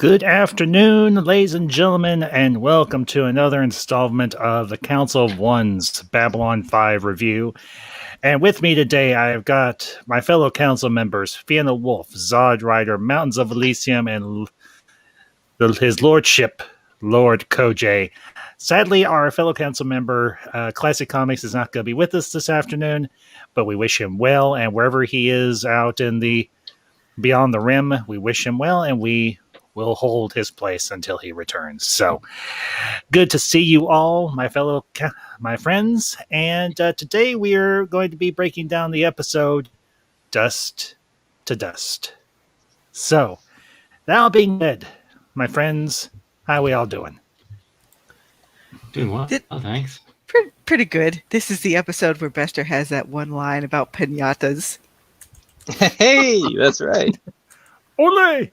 Good afternoon, ladies and gentlemen, and welcome to another installment of the Council of One's Babylon 5 review. And with me today, I've got my fellow council members, Fiona Wolf, Zod Rider, Mountains of Elysium, and his lordship, Lord Kojay. Sadly, our fellow council member, Classic Comics, is not going to be with us this afternoon, but we wish him well, and wherever he is out in the Beyond the Rim, we wish him well, and we will hold his place until he returns. So, good to see you all, my friends. And today we are going to be breaking down the episode Dust to Dust. So, that being said, my friends, how are we all doing? Doing well. Thanks. Pretty good. This is the episode where Bester has that one line about pinatas. Hey, that's right. Ole!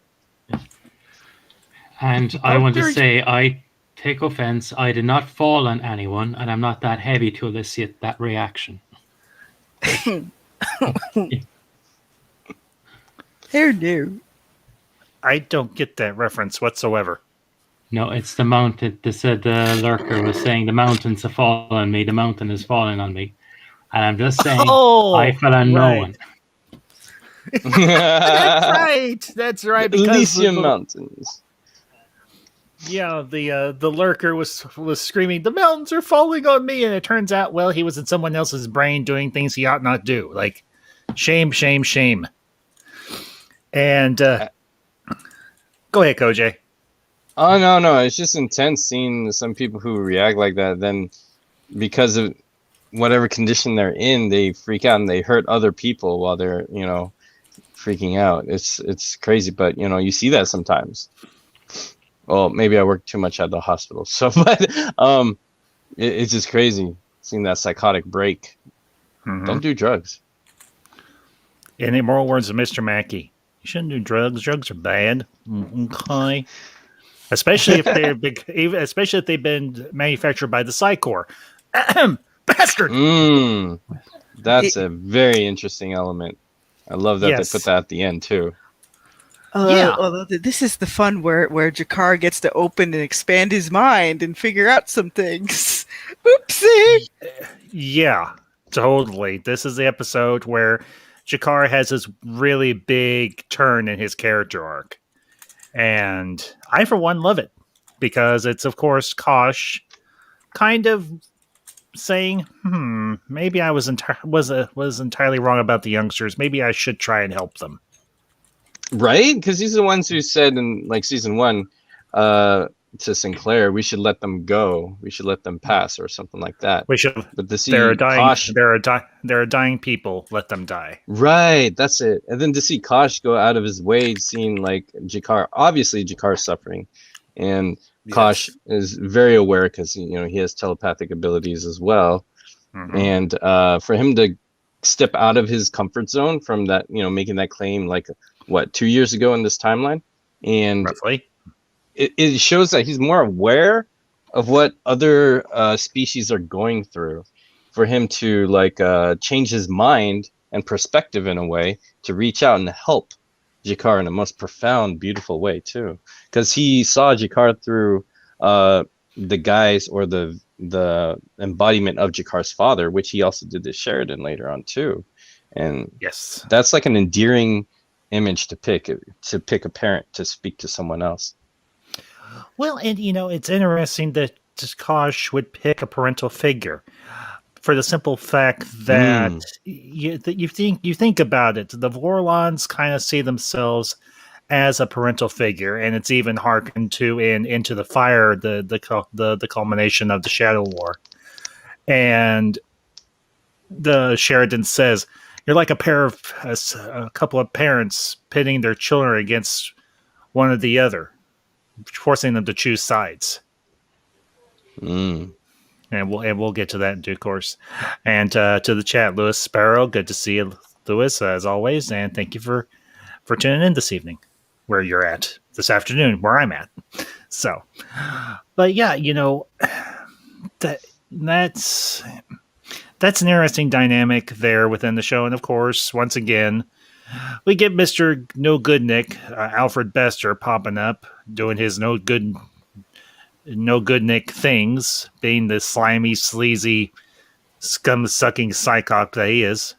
And I want to say, I take offense. I did not fall on anyone, and I'm not that heavy to elicit that reaction. Who knew? I don't get that reference whatsoever. No, it's the mountain. The lurker was saying the mountains have fallen on me. The mountain is falling on me. And I'm just saying, I fell on no one. That's right. Because Elysium Mountains. Yeah, the lurker was screaming, "The mountains are falling on me!" And it turns out, well, he was in someone else's brain doing things he ought not do. Like, shame, shame, shame. And go ahead, Kojay. Oh no! It's just intense seeing some people who react like that. Then, because of whatever condition they're in, they freak out and they hurt other people while they're freaking out. It's crazy, but you see that sometimes. Well, maybe I work too much at the hospital, so but it's just crazy seeing that psychotic break. Mm-hmm. Don't do drugs. In the moral words of Mr. Mackey, you shouldn't do drugs. Drugs are bad. Okay. Especially if they're big, especially if they've been manufactured by the Psychor. Bastard. That's a very interesting element. I love that they put that at the end too. Although this is the fun where G'Kar gets to open and expand his mind and figure out some things. Oopsie. Yeah, totally. This is the episode where G'Kar has this really big turn in his character arc. And I, for one, love it. Because it's, of course, Kosh kind of saying, maybe I was entirely wrong about the youngsters. Maybe I should try and help them. Right? Because he's the ones who said in season 1 to Sinclair, we should let them go. We should let them pass or something like that. We should. But they're dying people. Let them die. Right. That's it. And then to see Kosh go out of his way, seeing G'Kar, obviously G'Kar's suffering, and Kosh is very aware because he has telepathic abilities as well, and for him to step out of his comfort zone from that, making that claim 2 years ago in this timeline, and roughly, it shows that he's more aware of what other species are going through. For him to change his mind and perspective in a way to reach out and help G'Kar in a most profound, beautiful way too, because he saw G'Kar through the guise or the embodiment of G'Kar's father, which he also did to Sheridan later on too, and that's an endearing image to pick a parent to speak to someone else. Well, and it's interesting that Kosh would pick a parental figure for the simple fact that you think about it. The Vorlons kind of see themselves as a parental figure, and it's even harkened to in Into the Fire, the culmination of the Shadow War. And the Sheridan says, "You're like a couple of parents pitting their children against one or the other, forcing them to choose sides." And we'll get to that in due course. And to the chat, Lewis Sparrow, good to see you, Lewis, as always, and thank you for tuning in this evening, where you're at this afternoon, where I'm at. So, but yeah, that's an interesting dynamic there within the show, and of course, once again, we get Mr. No Good Nick, Alfred Bester, popping up, doing his no good Nick things, being the slimy, sleazy, scum-sucking psychop that he is.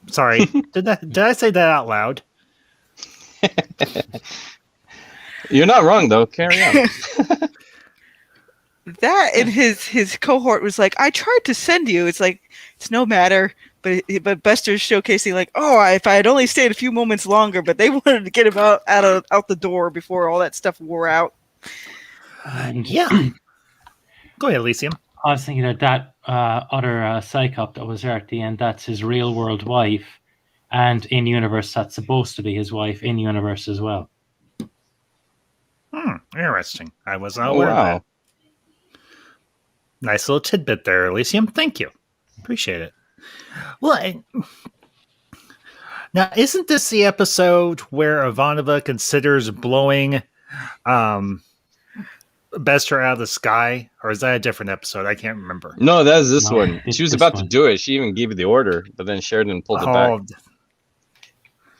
Sorry, did I say that out loud? You're not wrong though. Carry on. That and his cohort was like, I tried to send you. It's like, it's no matter. But Buster's showcasing like, oh, if I had only stayed a few moments longer, but they wanted to get him out the door before all that stuff wore out. Yeah. Go ahead, Elysium. I was thinking that other psychop that was there at the end, that's his real world wife. And in universe, that's supposed to be his wife in universe as well. Interesting. I was not aware of that. Nice little tidbit there, Elysium. Thank you. Appreciate it. Well, now, isn't this the episode where Ivanova considers blowing Bester out of the sky? Or is that a different episode? I can't remember. No, that's this one. She was about to do it. She even gave it the order, but then Sheridan pulled it back.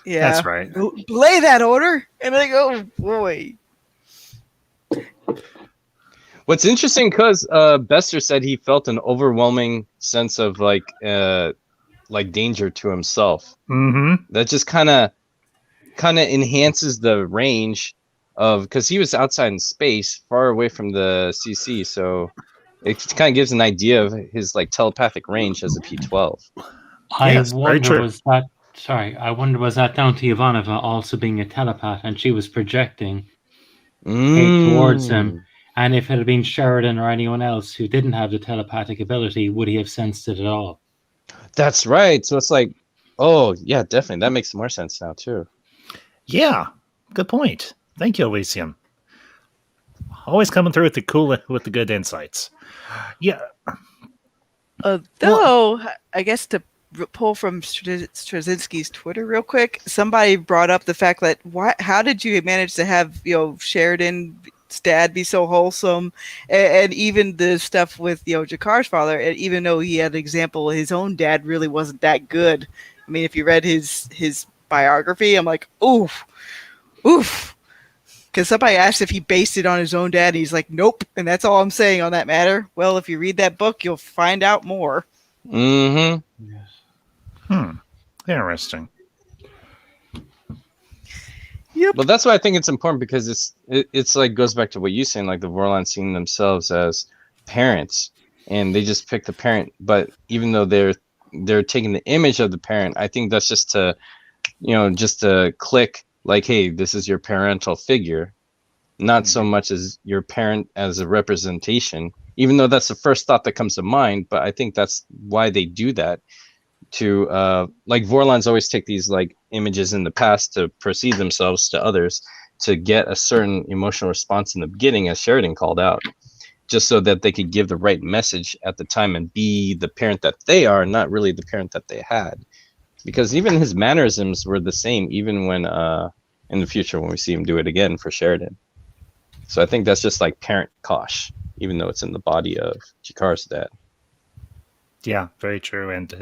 Yeah. That's right. Lay that order. And I go, oh, boy. What's interesting, because Bester said he felt an overwhelming sense of like danger to himself. Mm-hmm. That just kind of enhances the range of, because he was outside in space, far away from the CC, so it kind of gives an idea of his like telepathic range as a P12. I wonder was that down to Ivanova also being a telepath and she was projecting towards him? And if it had been Sheridan or anyone else who didn't have the telepathic ability, would he have sensed it at all? That's right. So it's like, oh, yeah, definitely. That makes more sense now, too. Yeah, good point. Thank you, Elysium. Always coming through with the good insights. Yeah. Though, I guess to pull from Straczynski's Twitter real quick, somebody brought up the fact that how did you manage to have Sheridan's dad be so wholesome, and even the stuff with Jakar's father, and even though he had an example, his own dad really wasn't that good. I mean, if you read his biography, I'm like, oof. Because somebody asked if he based it on his own dad, and he's like, nope. And that's all I'm saying on that matter. Well, if you read that book, you'll find out more. Mm-hmm. Yes. Interesting. Yep. But that's why I think it's important, because it's like goes back to what you're saying, like the Vorlons seeing themselves as parents, and they just pick the parent. But even though they're taking the image of the parent, I think that's just to click like, hey, this is your parental figure, not so much as your parent as a representation. Even though that's the first thought that comes to mind, but I think that's why they do that. To like Vorlons always take these like images in the past to perceive themselves to others, to get a certain emotional response in the beginning, as Sheridan called out, just so that they could give the right message at the time and be the parent that they are, not really the parent that they had. Because even his mannerisms were the same, even when in the future when we see him do it again for Sheridan. So I think that's just like parent Kosh, even though it's in the body of Jakar's dad. Yeah, very true. And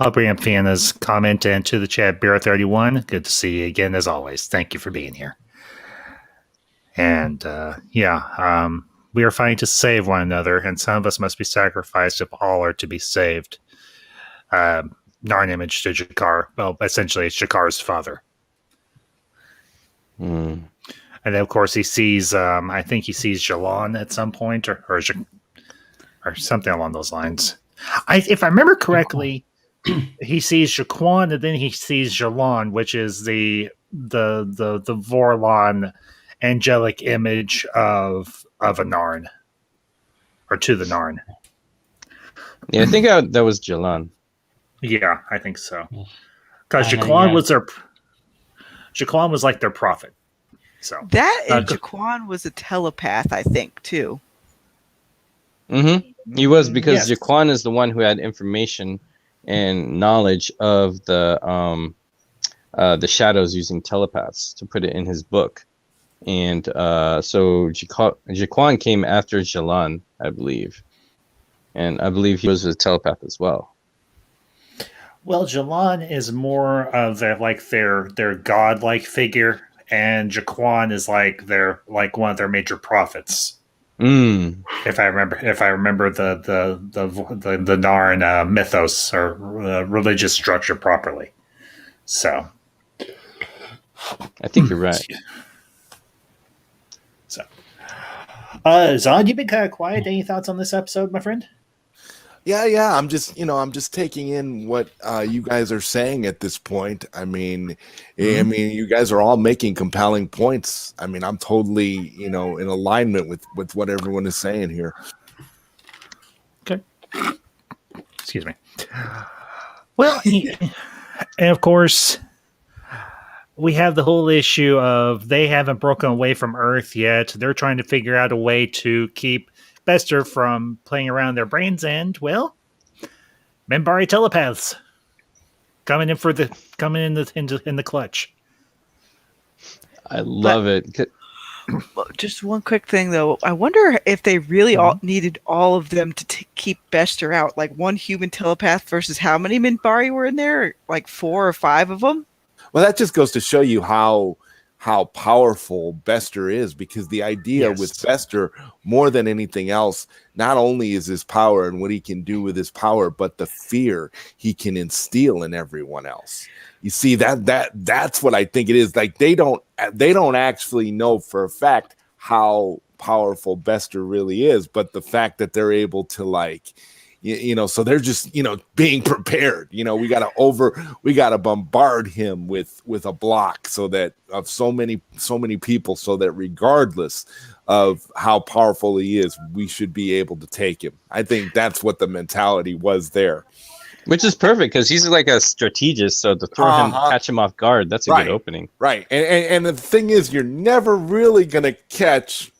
I'll bring up Fianna's comment into the chat, Bear31. Good to see you again, as always. Thank you for being here. And we are fighting to save one another, and some of us must be sacrificed if all are to be saved. Narn image to Jakar. Well, essentially, it's Jakar's father. And then, of course, he sees, I think he sees Jalan at some point, or something along those lines. If I remember correctly, he sees Jaquan, and then he sees Jalan, which is the Vorlon angelic image of a Narn, or to the Narn. Yeah, I think that was Jalan. Yeah, I think so. Because Jaquan was like their prophet. So that and Jaquan was a telepath, I think, too. Mm-hmm. He was, because Jaquan is the one who had information and knowledge of the shadows using telepaths to put it in his book. And so Jaquan came after Jalan, I believe. And I believe he was a telepath as well. Well, Jalan is more of their godlike figure, and Jaquan is like one of their major prophets. If I remember the Narn mythos or religious structure properly. So, I think you're right. So, Zod, you've been kind of quiet. Any thoughts on this episode, my friend? Yeah. I'm just taking in what you guys are saying at this point. I mean, you guys are all making compelling points. I mean, I'm totally, in alignment with what everyone is saying here. Okay. Excuse me. Well, and of course, we have the whole issue of they haven't broken away from Earth yet. They're trying to figure out a way to keep Bester from playing around their brains, and well, Minbari telepaths coming in in the clutch. I love it. Just one quick thing though, I wonder if they really all needed all of them to keep Bester out. Like one human telepath versus how many Minbari were in there? Like 4 or 5 of them. Well, that just goes to show you how powerful Bester is, because the idea with Bester, more than anything else, not only is his power and what he can do with his power, but the fear he can instill in everyone else. You see, that's what I think it is. Like they don't actually know for a fact how powerful Bester really is, but the fact that they're able to so they're just, being prepared. We got to bombard him with a block so that of so many people, so that regardless of how powerful he is, we should be able to take him. I think that's what the mentality was there. Which is perfect because he's like a strategist. So to throw him, catch him off guard, that's a good opening. Right. And the thing is, you're never really going to catch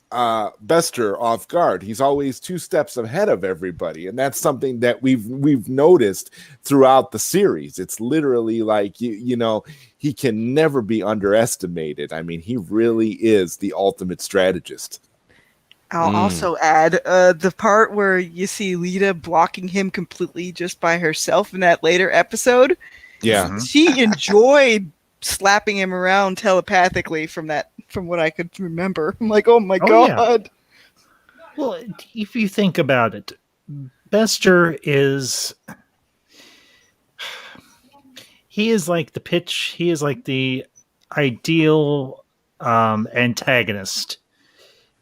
Bester off guard. He's always 2 steps ahead of everybody, and that's something that we've noticed throughout the series. It's literally like he can never be underestimated. I mean, he really is the ultimate strategist. I'll also add the part where you see Lita blocking him completely just by herself in that later episode. Yeah, she enjoyed slapping him around telepathically from what I could remember. I'm like, oh my god. Yeah. Well, if you think about it, Bester is like the ideal antagonist.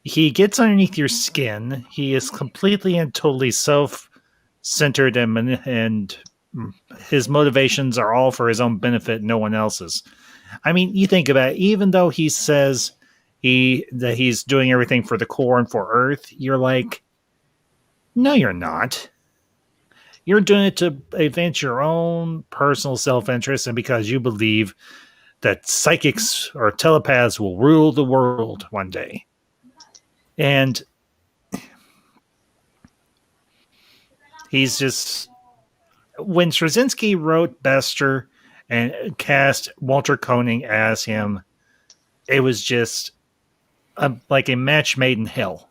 He gets underneath your skin. He is completely and totally self-centered, and his motivations are all for his own benefit, no one else's. I mean, you think about it, even though he says that he's doing everything for the core and for Earth, you're like, no, you're not. You're doing it to advance your own personal self-interest, and because you believe that psychics or telepaths will rule the world one day. And he's just... When Straczynski wrote Bester and cast Walter Koenig as him, it was just like a match made in hell.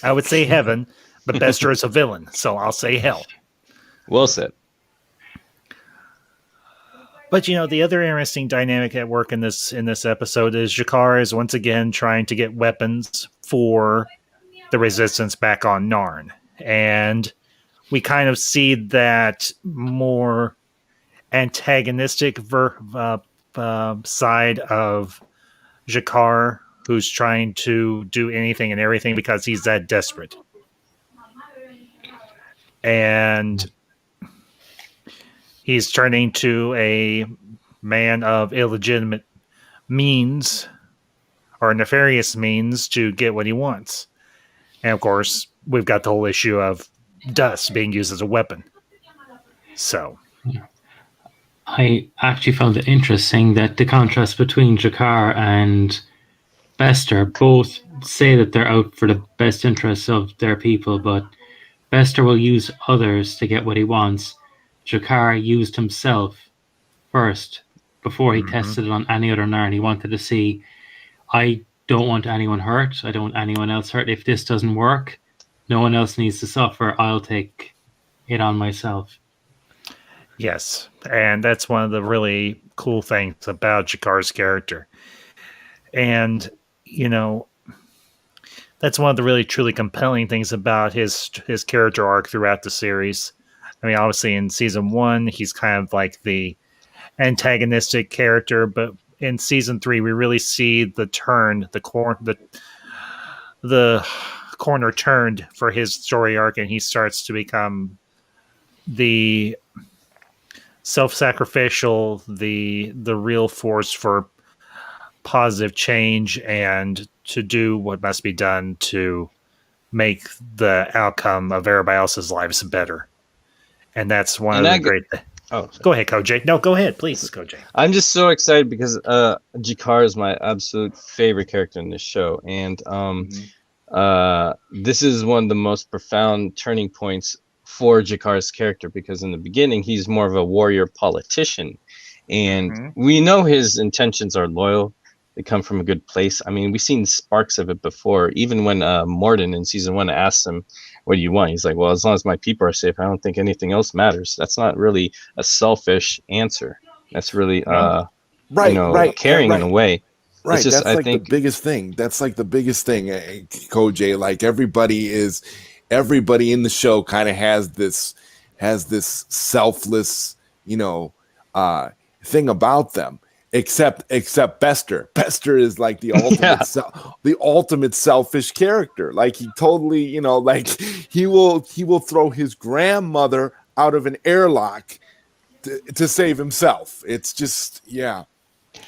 I would say heaven, but Bester is a villain, so I'll say hell. Well said. But the other interesting dynamic at work in this episode is G'Kar is once again trying to get weapons for the Resistance back on Narn, and we kind of see that more antagonistic side of G'Kar, who's trying to do anything and everything because he's that desperate. And he's turning to a man of illegitimate means or nefarious means to get what he wants. And of course, we've got the whole issue of dust being used as a weapon. So I actually found it interesting that the contrast between G'Kar and Bester both say that they're out for the best interests of their people, but Bester will use others to get what he wants. G'Kar used himself first before he tested it on any other Narn. He wanted to see, I don't want anyone hurt. I don't want anyone else hurt. If this doesn't work, no one else needs to suffer. I'll take it on myself. Yes, and that's one of the really cool things about Jakar's character. And, you know, that's one of the really truly compelling things about his character arc throughout the series. I mean, obviously in season 1, he's kind of like the antagonistic character, but in season 3, we really see the turn, the corner turned for his story arc, and he starts to become the self-sacrificial, the real force for positive change and to do what must be done to make the outcome of everybody else's lives better. And that's one of the great... Oh, go ahead, Koj. No, go ahead, please, Koj. I'm just so excited because Jakar is my absolute favorite character in this show. And this is one of the most profound turning points for Jakar's character, because in the beginning, he's more of a warrior politician. And we know his intentions are loyal. They come from a good place. I mean, we've seen sparks of it before. Even when Morden in season 1 asked him, "What do you want?" He's like, "Well, as long as my people are safe, I don't think anything else matters." That's not really a selfish answer. That's really, caring in a way. Right. Just, that's the biggest thing. That's like the biggest thing, Koj. Like everybody in the show kind of has this selfless, thing about them. Except Bester. Bester is like the ultimate selfish character. Like he totally, he will throw his grandmother out of an airlock to save himself. It's just, yeah.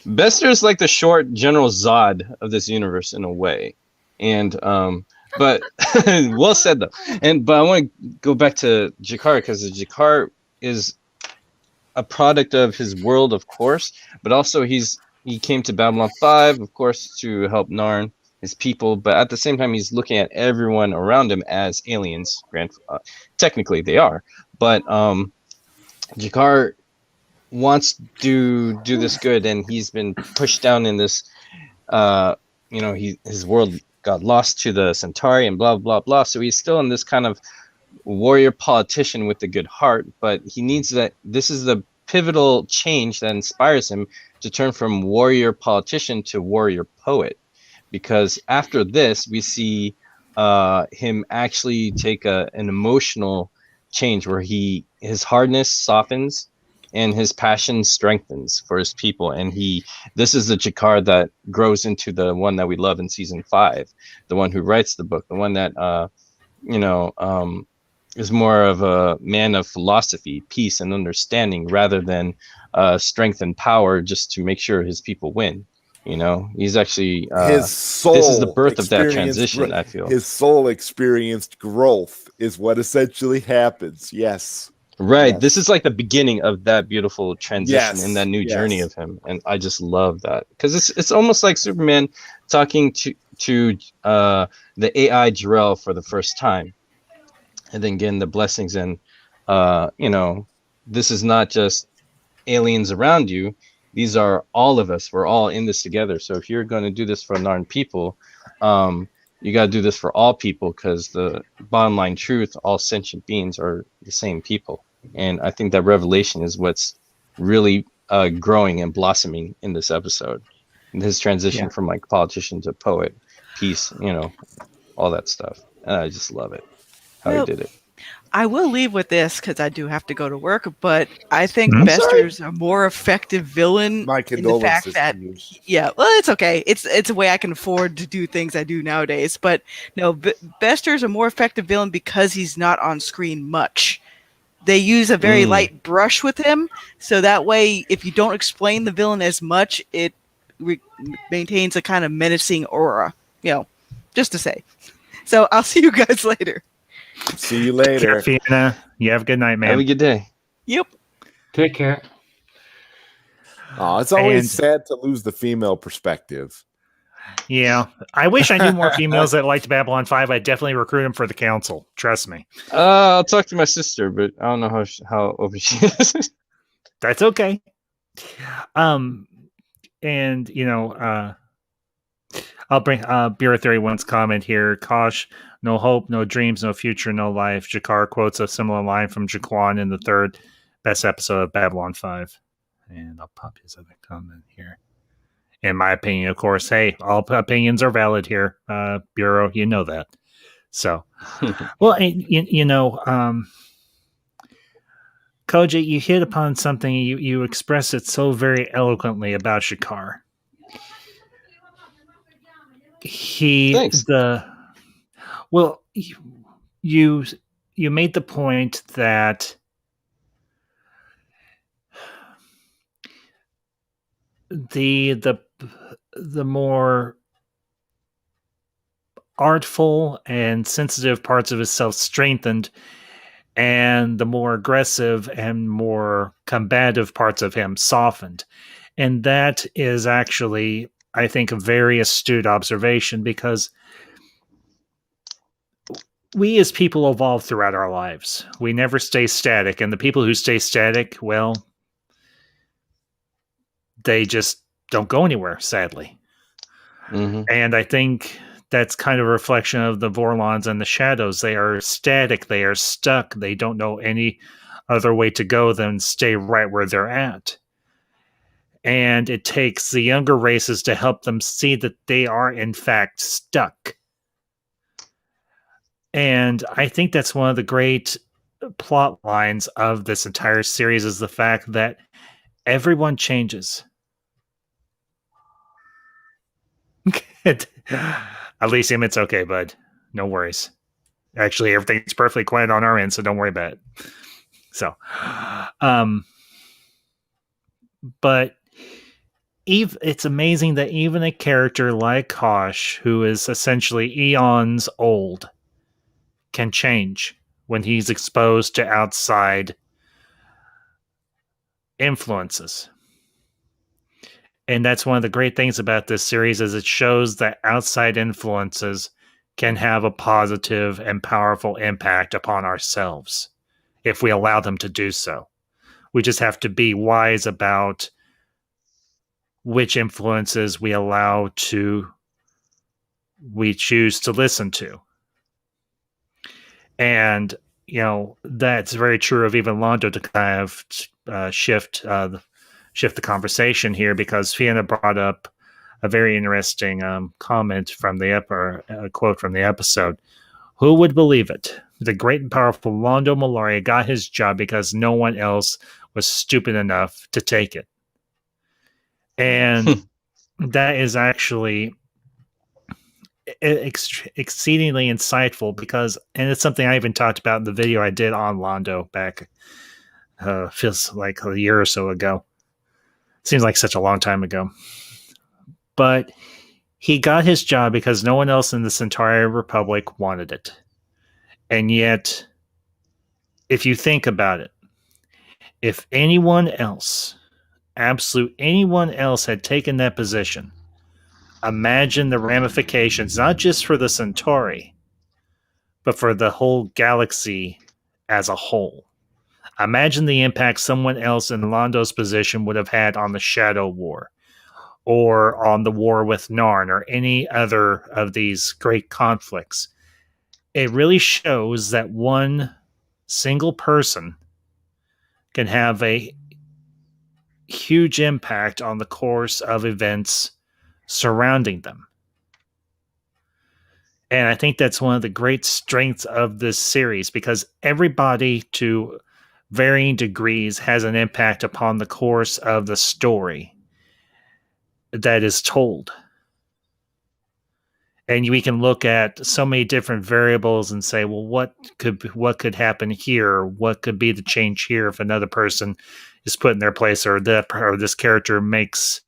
Bester is like the short General Zod of this universe in a way, and but well said though. But I want to go back to Jakar, because Jakar is a product of his world, of course, but also he came to Babylon 5, of course, to help Narn, his people, but at the same time, he's looking at everyone around him as aliens. Technically, they are, but Jakar wants to do this good, and he's been pushed down in this. His world got lost to the Centauri and blah blah blah. So he's still in this kind of warrior politician with a good heart, but he needs that. This is the pivotal change that inspires him to turn from warrior politician to warrior poet, because after this we see him actually take an emotional change where his hardness softens and his passion strengthens for his people, and this is the Jakar that grows into the one that we love in season 5, the one who writes the book, the one that is more of a man of philosophy, peace, and understanding, rather than strength and power just to make sure his people win. He's actually his soul. This is the birth of that transition. I feel his soul experienced growth is what essentially happens. Yes, right. Yes. This is like the beginning of that beautiful transition in that new journey of him, and I just love that, because it's almost like Superman talking to the AI Jor-El for the first time. And then getting the blessings, and this is not just aliens around you; these are all of us. We're all in this together. So if you're going to do this for Narn people, you got to do this for all people, because the bottom line truth: all sentient beings are the same people. And I think that revelation is what's really growing and blossoming in this episode. And his transition from like politician to poet, peace, all that stuff. And I just love it. How he did it. I will leave with this because I do have to go to work, but I think Bester's a more effective villain. My condolences. In the fact that, it's okay. It's a way I can afford to do things I do nowadays. But no, Bester's a more effective villain because he's not on screen much. They use a very light brush with him, so that way, if you don't explain the villain as much, it maintains a kind of menacing aura. Just to say. So I'll see you guys later. See you later. Fiona, you have a good night, man. Have a good day. Yep. Take care. Oh, it's always sad to lose the female perspective. Yeah. I wish I knew more females that liked Babylon 5. I'd definitely recruit them for the council. Trust me. I'll talk to my sister, but I don't know how open she is. That's okay. I'll bring Bureau 31's comment here. Kosh, no hope, no dreams, no future, no life. Jakar quotes a similar line from Jaquan in the third best episode of Babylon 5. And I'll pop his other comment here. In my opinion, of course, hey, all opinions are valid here, Bureau. You know that. So, well, Koji, you hit upon something. You express it so very eloquently about G'Kar. Thanks. You made the point that the more artful and sensitive parts of himself strengthened, and the more aggressive and more combative parts of him softened. And that is actually, I think, a very astute observation, because we as people evolve throughout our lives. We never stay static, and the people who stay static, well, they just don't go anywhere, sadly. Mm-hmm. And I think that's kind of a reflection of the Vorlons and the Shadows. They are static. They are stuck. They don't know any other way to go than stay right where they're at. And it takes the younger races to help them see that they are, in fact, stuck. And I think that's one of the great plot lines of this entire series, is the fact that everyone changes. Elysium, it's okay, bud. No worries. Actually, everything's perfectly quiet on our end, so don't worry about it. So, but it's amazing that even a character like Kosh, who is essentially eons old, can change when he's exposed to outside influences. And that's one of the great things about this series, is it shows that outside influences can have a positive and powerful impact upon ourselves if we allow them to do so. We just have to be wise about which influences we choose to listen to. And, that's very true of even Londo, to kind of shift the conversation here, because Fiona brought up a very interesting comment from the quote from the episode. Who would believe it? The great and powerful Londo Mollari got his job because no one else was stupid enough to take it. And that is actually exceedingly insightful, and it's something I even talked about in the video I did on Londo back, feels like a year or so ago. Seems like such a long time ago. But he got his job because no one else in this entire republic wanted it. And yet, if you think about it, if anyone else, absolute anyone else, had taken that position, imagine the ramifications, not just for the Centauri, but for the whole galaxy as a whole. Imagine the impact someone else in Londo's position would have had on the Shadow War, or on the war with Narn, or any other of these great conflicts. It really shows that one single person can have a huge impact on the course of events surrounding them. And I think that's one of the great strengths of this series, because everybody, to varying degrees, has an impact upon the course of the story that is told. And we can look at so many different variables and say, well, what could happen here? What could be the change here if another person is put in their place, or this character makes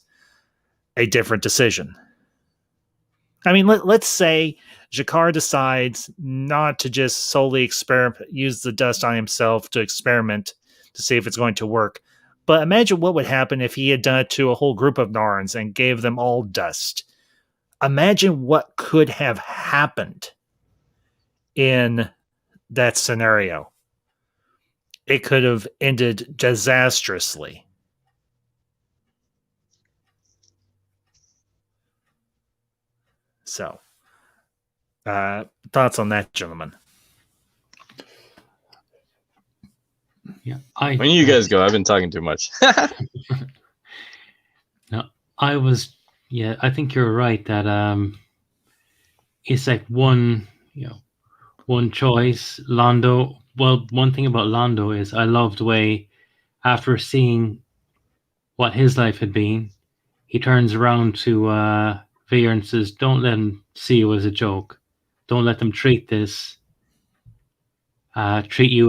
a different decision? I mean, let's say G'Kar decides not to just solely use the dust on himself to experiment to see if it's going to work. But imagine what would happen if he had done it to a whole group of Narns and gave them all dust. Imagine what could have happened in that scenario. It could have ended disastrously. So, thoughts on that, gentlemen? Yeah, when you guys go, I've been talking too much. No, I think you're right that it's like one choice. Londo. Well, one thing about Londo is I love the way after seeing what his life had been, he turns around to Veer and says, "Don't let him see you as a joke. Don't let them treat you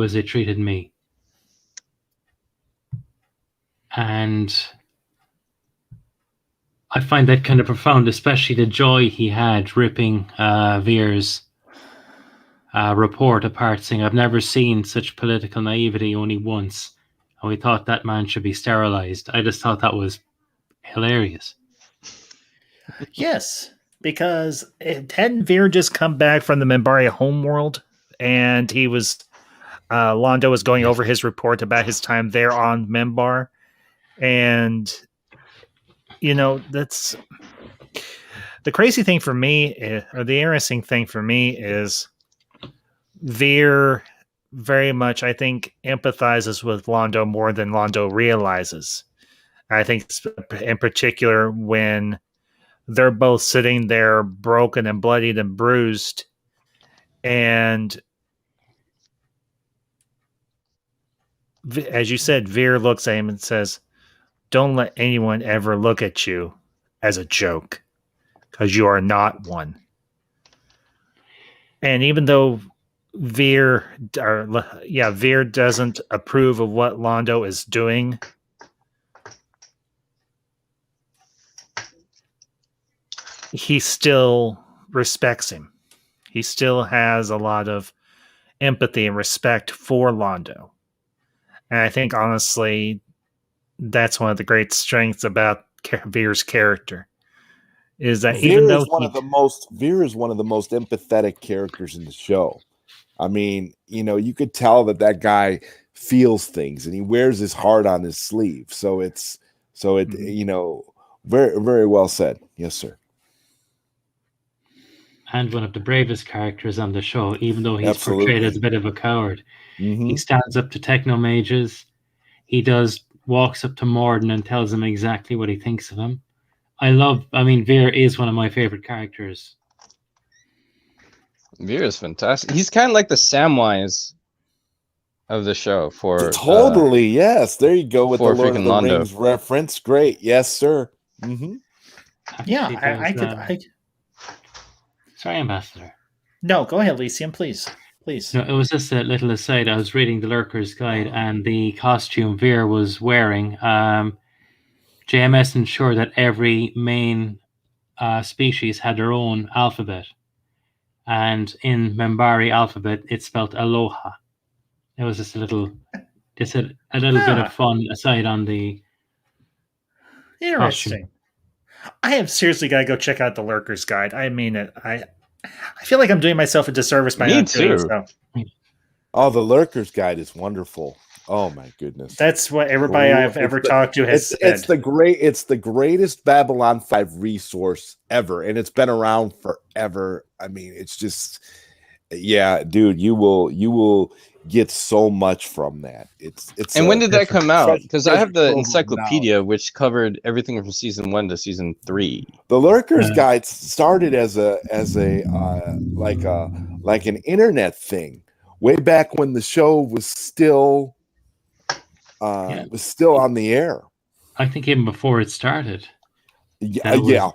as they treated me." And I find that kind of profound, especially the joy he had ripping Veer's report apart, saying, "I've never seen such political naivety only once. And we thought that man should be sterilized." I just thought that was hilarious. Yes, because hadn't Veer just come back from the Minbari homeworld, and he was Londo was going over his report about his time there on Minbar, and that's the crazy thing for me, or the interesting thing for me is Veer very much, I think, empathizes with Londo more than Londo realizes. I think in particular when they're both sitting there broken and bloodied and bruised, and as you said, Veer looks at him and says, "Don't let anyone ever look at you as a joke, because you are not one." And even though Veer doesn't approve of what Londo is doing, he still respects him. He still has a lot of empathy and respect for Londo. And I think, honestly, that's one of the great strengths about Veer's character. Is that Veer even though is one of the most empathetic characters in the show. I mean, you could tell that guy feels things and he wears his heart on his sleeve. So very, very well said. Yes, sir. And one of the bravest characters on the show, even though he's portrayed as a bit of a coward. Mm-hmm. He stands up to techno mages. He walks up to Morden and tells him exactly what he thinks of him. Veer is one of my favorite characters. Veer is fantastic. He's kind of like the Samwise of the show for totally. Yes, there you go with the Lord of the Londo. Rings reference. Great, yes, sir. Mm-hmm. Yeah, I could. Sorry, Ambassador. No, go ahead, Lysium, please. No, it was just a little aside. I was reading the Lurker's Guide, and the costume Veer was wearing. JMS ensured that every main species had their own alphabet, and in Minbari alphabet, it's spelled Aloha. It was just a little bit of fun aside on the interesting. Costume. I have seriously got to go check out the Lurker's Guide. I mean it. I feel like I'm doing myself a disservice by not doing so. Oh, the Lurker's Guide is wonderful. Oh my goodness. That's what everybody I've ever talked to has said. It's the greatest Babylon 5 resource ever, and it's been around forever. I mean, it's just, yeah, dude, you will get so much from that. And when did that come out? Because I have the encyclopedia, which covered everything from season 1 to season 3. The Lurker's Guide started as an internet thing way back when the show was still on the air. I think even before it started. Yeah.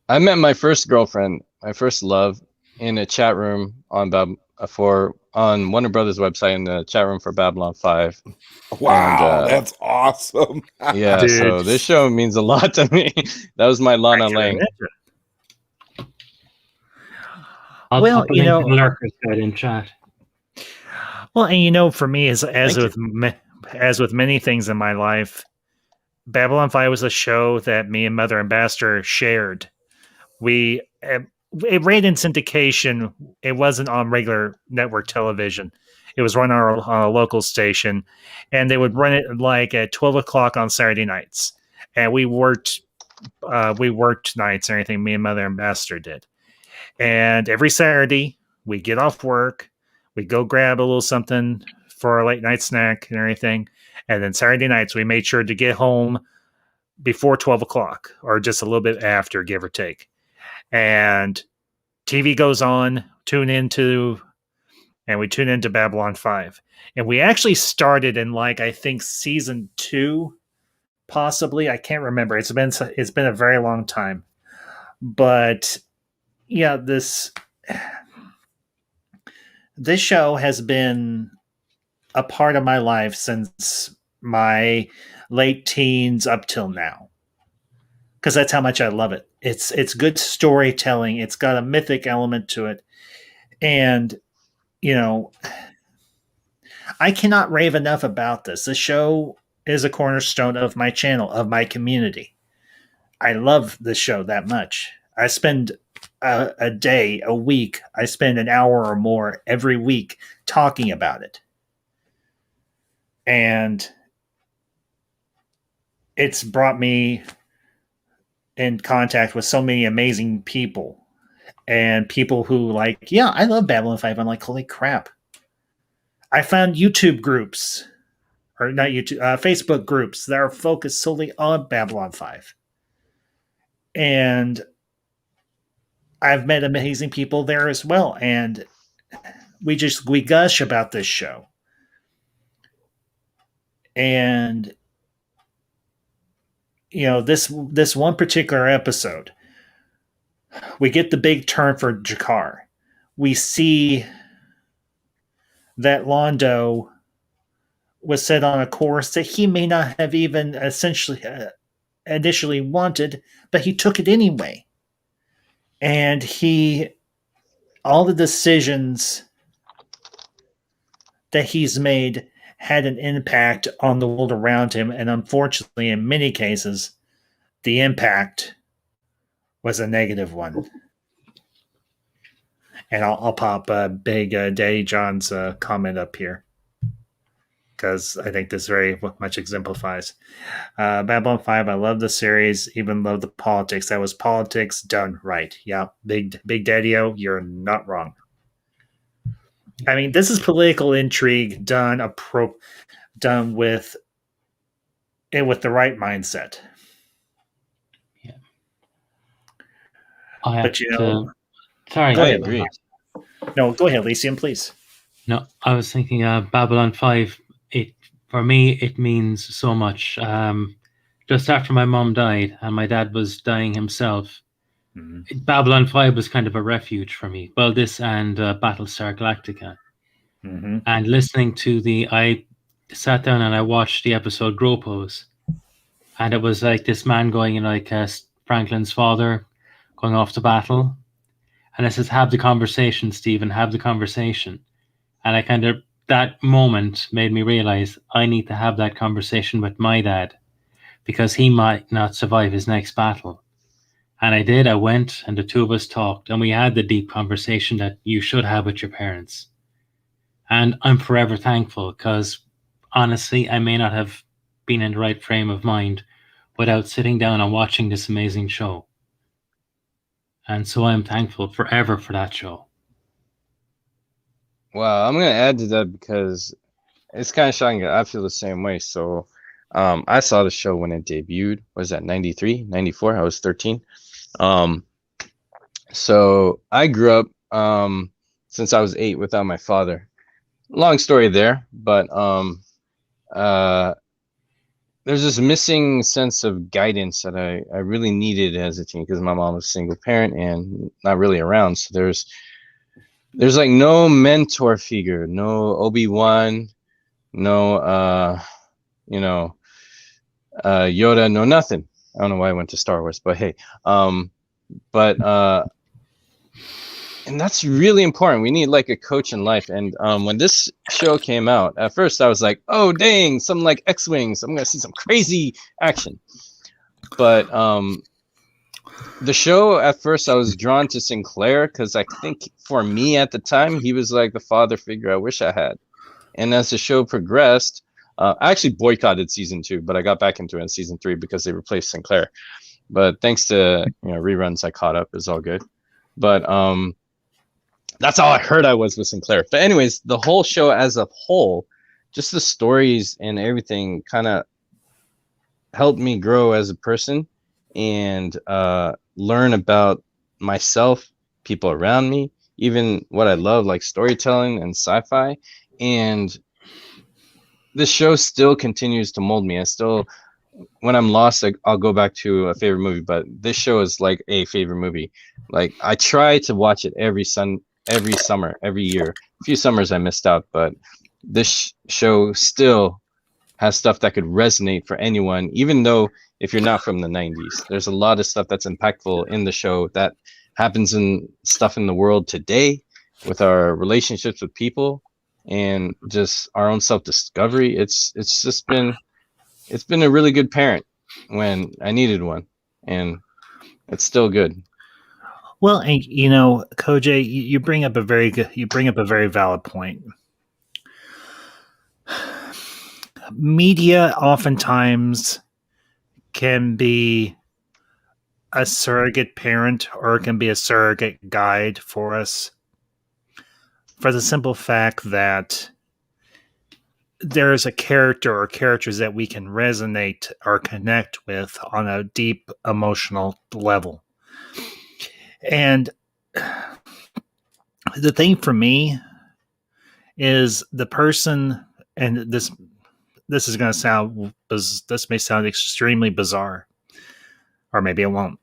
I met my first girlfriend, my first love, in a chat room on Warner Brothers website, in the chat room for Babylon 5. Wow, that's awesome. Yeah, dude. So this show means a lot to me. That was my Lana Lang. I'll Lurker's Guide in chat. Well, and for me, as with many things in my life, Babylon 5 was a show that me and Mother Ambassador shared. It ran in syndication. It wasn't on regular network television. It was run on a local station, and they would run it like at 12 o'clock on Saturday nights. And we worked nights or anything. Me and Mother Ambassador did. And every Saturday, we get off work. we'd go grab a little something for our late night snack and everything. And then Saturday nights, we made sure to get home before 12 o'clock or just a little bit after, give or take. And TV goes on, we tune into Babylon 5. And we actually started in I think season 2, possibly. I can't remember. It's been a very long time. But yeah, this show has been a part of my life since my late teens up till now, because that's how much I love it. It's good storytelling. It's got a mythic element to it, and I cannot rave enough about this. The show is a cornerstone of my channel, of my community. I love the show that much. I spend a day, a week, I spend an hour or more every week talking about it. And it's brought me in contact with so many amazing people and people who I love Babylon 5. I'm like, holy crap. I found YouTube groups, or not YouTube, Facebook groups that are focused solely on Babylon 5. And I've met amazing people there as well. And we gush about this show. And this one particular episode, we get the big turn for G'Kar. We see that Londo was set on a course that he may not have even initially wanted, but he took it anyway. And all the decisions that he's made had an impact on the world around him. And unfortunately, in many cases, the impact was a negative one. And I'll pop Big Daddy John's comment up here, because I think this very much exemplifies. Babylon 5, I love the series, even love the politics. That was politics done right. Yeah, Big Daddy-O, you're not wrong. I mean, this is political intrigue done with the right mindset. Yeah. Sorry. I agree. No, go ahead, Lysium, please. No, I was thinking Babylon 5, for me, it means so much. Just after my mom died and my dad was dying himself, Babylon 5 was kind of a refuge for me. Well, this and Battlestar Galactica. Mm-hmm. And listening to I sat down and I watched the episode Gropos. And it was like this man going in Franklin's father going off to battle. And it says, have the conversation, Stephen, have the conversation. And that moment made me realize I need to have that conversation with my dad, because he might not survive his next battle. And I did. I went and the two of us talked and we had the deep conversation that you should have with your parents. And I'm forever thankful, because honestly, I may not have been in the right frame of mind without sitting down and watching this amazing show. And so I'm thankful forever for that show. Well, I'm going to add to that because it's kind of shocking. I feel the same way. So I saw the show when it debuted. Was that 93, 94? I was 13. So I grew up since I was 8 without my father. Long story there, but there's this missing sense of guidance that I really needed as a teen, because my mom was a single parent and not really around. So there's no mentor figure, no Obi-Wan, no Yoda, no nothing. I don't know why I went to Star Wars, but hey, and that's really important. We need a coach in life. And when this show came out, at first I was like, oh dang, some X-Wings, I'm gonna see some crazy action. But the show, at first I was drawn to Sinclair, because I think for me at the time he was the father figure I wish I had. And as the show progressed, I actually boycotted season 2, but I got back into it in season 3 because they replaced Sinclair. But thanks to reruns, I caught up. It's all good. But That's all I heard I was with Sinclair. But anyways, the whole show as a whole, just the stories and everything kind of helped me grow as a person and learn about myself, people around me, even what I love, like storytelling and sci-fi. And this show still continues to mold me. I still, when I'm lost, I'll go back to a favorite movie, but this show is like a favorite movie. Like I try to watch it every summer, every year. A few summers I missed out, but this show still has stuff that could resonate for anyone, even though if you're not from the 90s. There's a lot of stuff that's impactful in the show that happens in stuff in the world today with our relationships with people and just our own self-discovery. It's been a really good parent when I needed one, and it's still good. Well, and Koj, you bring up a very valid point. Media oftentimes can be a surrogate parent, or it can be a surrogate guide for us, for the simple fact that there's a character or characters that we can resonate or connect with on a deep emotional level. And the thing for me is the person, and this is going to sound, this may sound extremely bizarre, or maybe it won't.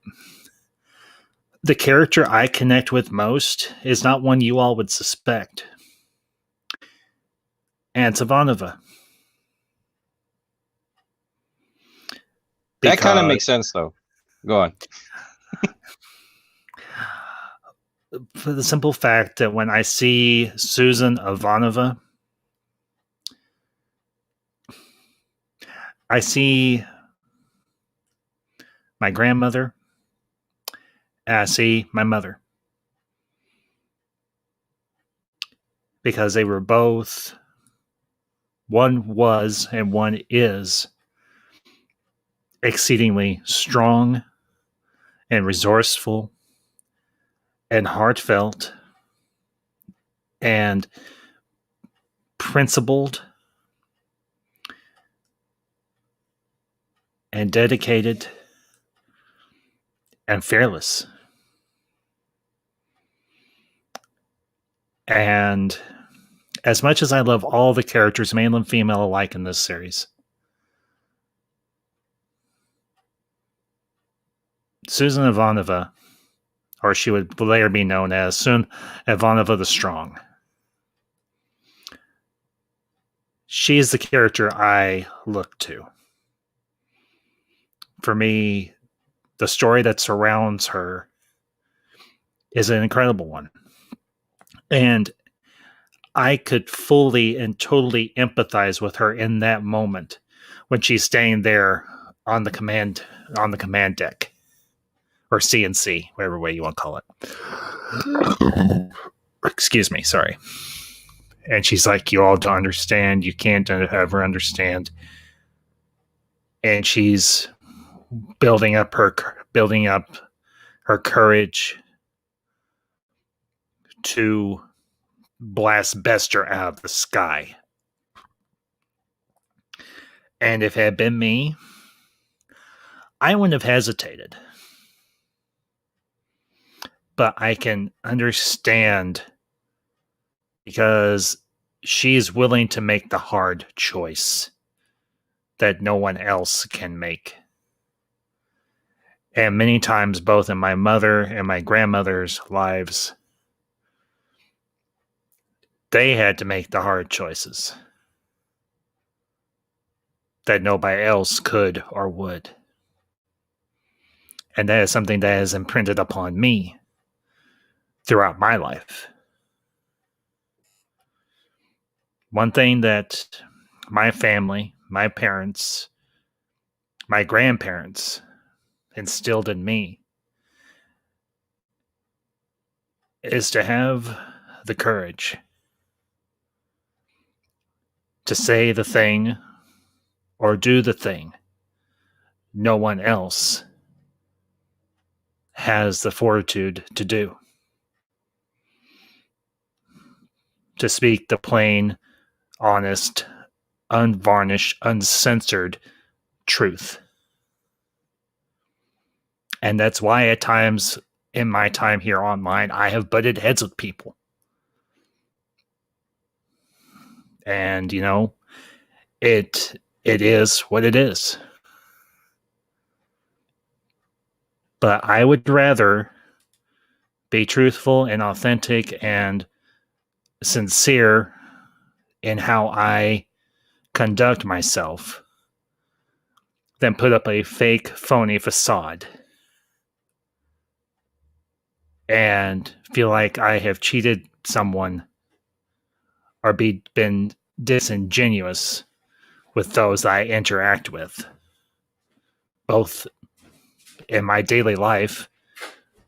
The character I connect with most is not one you all would suspect. And it's Ivanova. That kind of makes sense, though. Go on. For the simple fact that when I see Susan Ivanova, I see my grandmother, and I see my mother. Because they were both, one was and one is, exceedingly strong and resourceful and heartfelt and principled and dedicated and fearless. And as much as I love all the characters, male and female alike, in this series, Susan Ivanova, or she would later be known as Susan Ivanova the Strong, she is the character I look to. For me, the story that surrounds her is an incredible one. And I could fully and totally empathize with her in that moment when she's staying there on the command deck, or CNC, whatever way you want to call it. Excuse me, sorry. And she's like, "You all don't understand. You can't ever understand." And she's building up her courage to blast Bester out of the sky. And if it had been me, I wouldn't have hesitated. But I can understand, because she's willing to make the hard choice that no one else can make. And many times, both in my mother and my grandmother's lives, they had to make the hard choices that nobody else could or would. And that is something that has imprinted upon me throughout my life. One thing that my family, my parents, my grandparents instilled in me is to have the courage to say the thing or do the thing no one else has the fortitude to do. to speak the plain, honest, unvarnished, uncensored truth. And that's why at times in my time here online, I have butted heads with people. And, you know, it is what it is. But I would rather be truthful and authentic and sincere in how I conduct myself than put up a fake, phony facade and feel like I have cheated someone or been disingenuous with those I interact with, both in my daily life,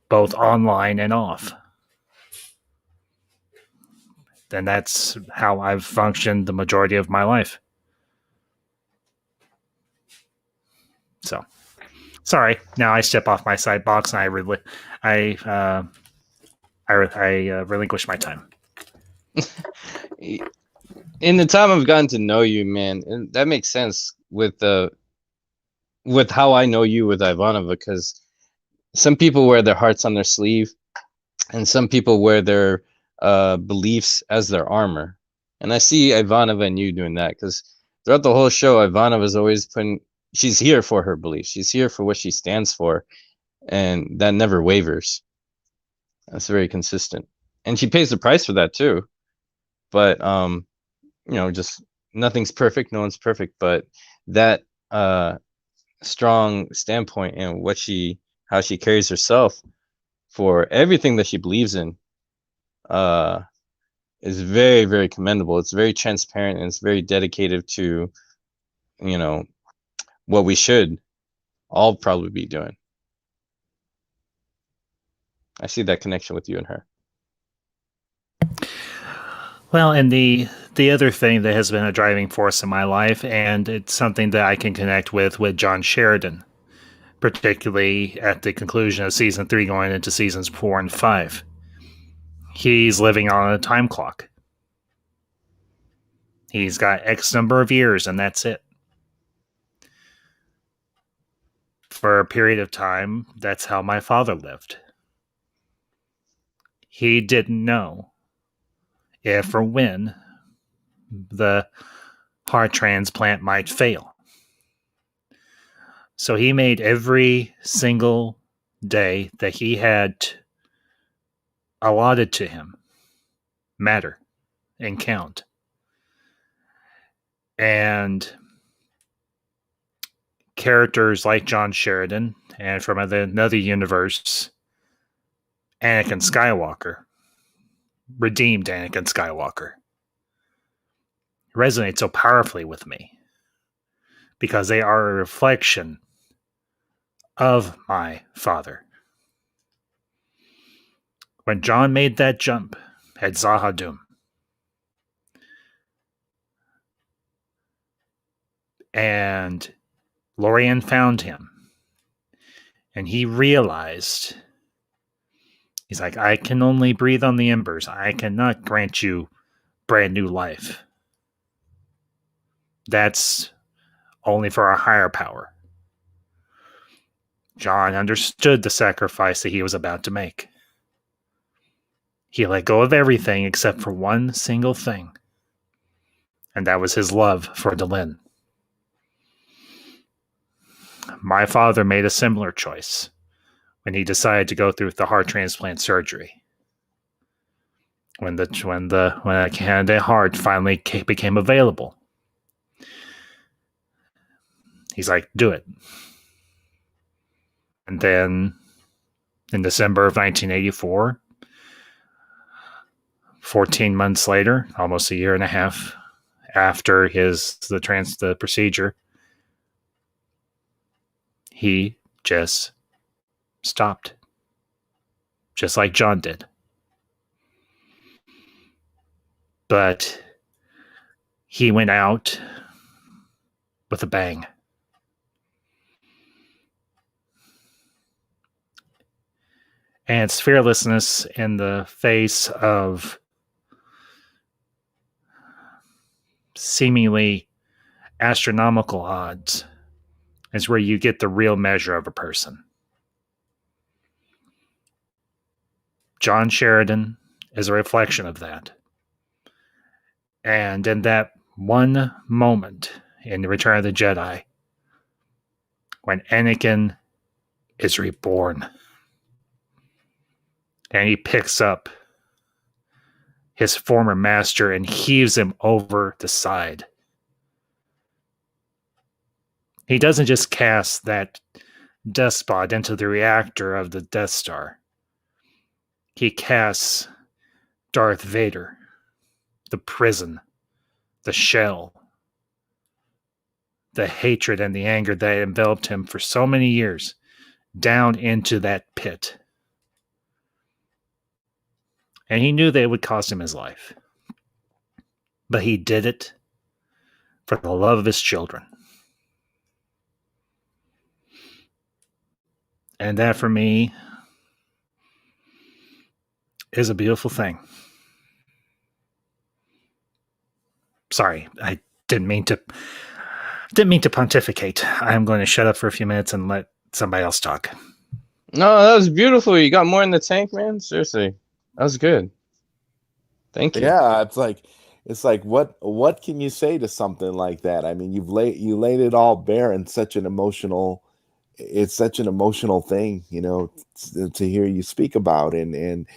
both online and off. And that's how I've functioned the majority of my life. So, sorry. Now I step off my side box and I relinquish my time. In the time I've gotten to know you, man, and that makes sense with how I know you with Ivanova, because some people wear their hearts on their sleeve, and some people wear their beliefs as their armor. And I see Ivanova and you doing that, because throughout the whole show, Ivanova is always she's here for her beliefs. She's here for what she stands for, and that never wavers. That's very consistent, and she pays the price for that too. But you know, just nothing's perfect, no one's perfect, but that strong standpoint and how she carries herself for everything that she believes in is very, very commendable. It's very transparent, and it's very dedicated to, you know, what we should all probably be doing. I see that connection with you and her. Well, and the other thing that has been a driving force in my life, and it's something that I can connect with John Sheridan, particularly at the conclusion of season 3 going into seasons 4 and 5. He's living on a time clock. He's got X number of years, and that's it. For a period of time, that's how my father lived. He didn't know if or when the heart transplant might fail. So he made every single day that he had allotted to him matter and count. And characters like John Sheridan, and from another universe, Anakin Skywalker, redeemed Anakin Skywalker, resonate so powerfully with me because they are a reflection of my father. When John made that jump at Zahadum, and Lorian found him, and he realized, he's like, I can only breathe on the embers. I cannot grant you brand new life. That's only for a higher power. John understood the sacrifice that he was about to make. He let go of everything except for one single thing, and that was his love for Delenn. My father made a similar choice when he decided to go through the heart transplant surgery. When a candidate heart finally became available, he's like, do it. And then in December of 1984, 14 months later, almost a year and a half after the procedure, he just stopped. Just like John did. But he went out with a bang. And it's fearlessness in the face of seemingly astronomical odds is where you get the real measure of a person. John Sheridan is a reflection of that. And in that one moment in Return of the Jedi, when Anakin is reborn, and he picks up his former master and heaves him over the side. He doesn't just cast that despot into the reactor of the Death Star. He casts Darth Vader, the prison, the shell, the hatred and the anger that enveloped him for so many years, down into that pit. And he knew that it would cost him his life. But he did it for the love of his children. And that, for me, is a beautiful thing. Sorry, I didn't mean to pontificate. I'm going to shut up for a few minutes and let somebody else talk. No, that was beautiful. You got more in the tank, man. Seriously, that was good. Thank you. Yeah, it's like what can you say to something like that? I mean, you laid it all bare in such an emotional. It's such an emotional thing, you know, to hear you speak about and